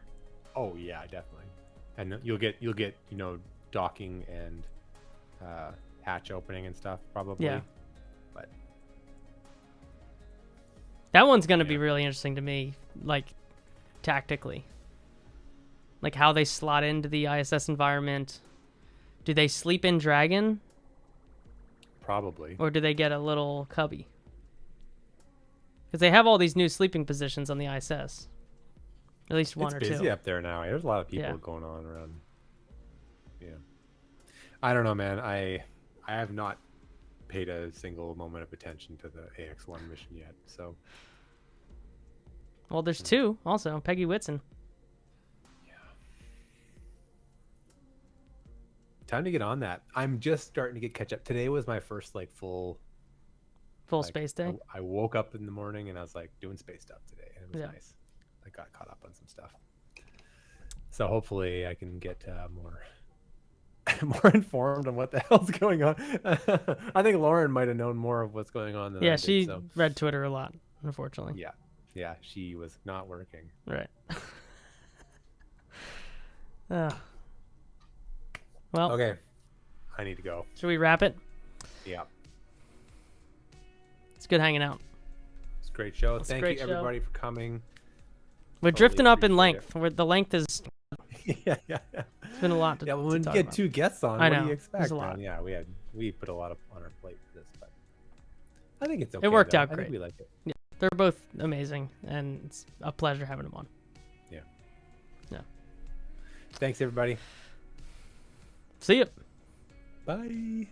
Oh yeah, definitely. And you'll get docking and hatch opening and stuff probably. Yeah. But that one's going to be really interesting to me, like tactically. Like how they slot into the ISS environment. Do they sleep in Dragon? Probably. Or do they get a little cubby? Because they have all these new sleeping positions on the ISS. At least one or two. It's busy up there now. There's a lot of people going on around. Yeah. I don't know, man. I have not paid a single moment of attention to the AX-1 mission yet, so. Well, there's 2 also. Peggy Whitson. Time to get on that. I'm just starting to get catch up. Today was my first like full space day. I woke up in the morning and I was like doing space stuff today, and it was nice. I got caught up on some stuff. So hopefully I can get more informed on what the hell's going on. I think Loren might have known more of what's going on than I did, she read Twitter a lot, unfortunately. Yeah, she was not working. Right. Well, okay. I need to go. Should we wrap it? Yeah. It's good hanging out. It's a great show. Thank you, everybody, for coming. We're drifting up in length. The length is... yeah. It's been a lot to when we get 2 guests on, I know. What do you expect? A lot. Yeah, we put a lot on our plate for this, but I think it's okay. It worked out I great. think we like it. Yeah, they're both amazing, and it's a pleasure having them on. Yeah. Yeah. Thanks, everybody. See you. Bye.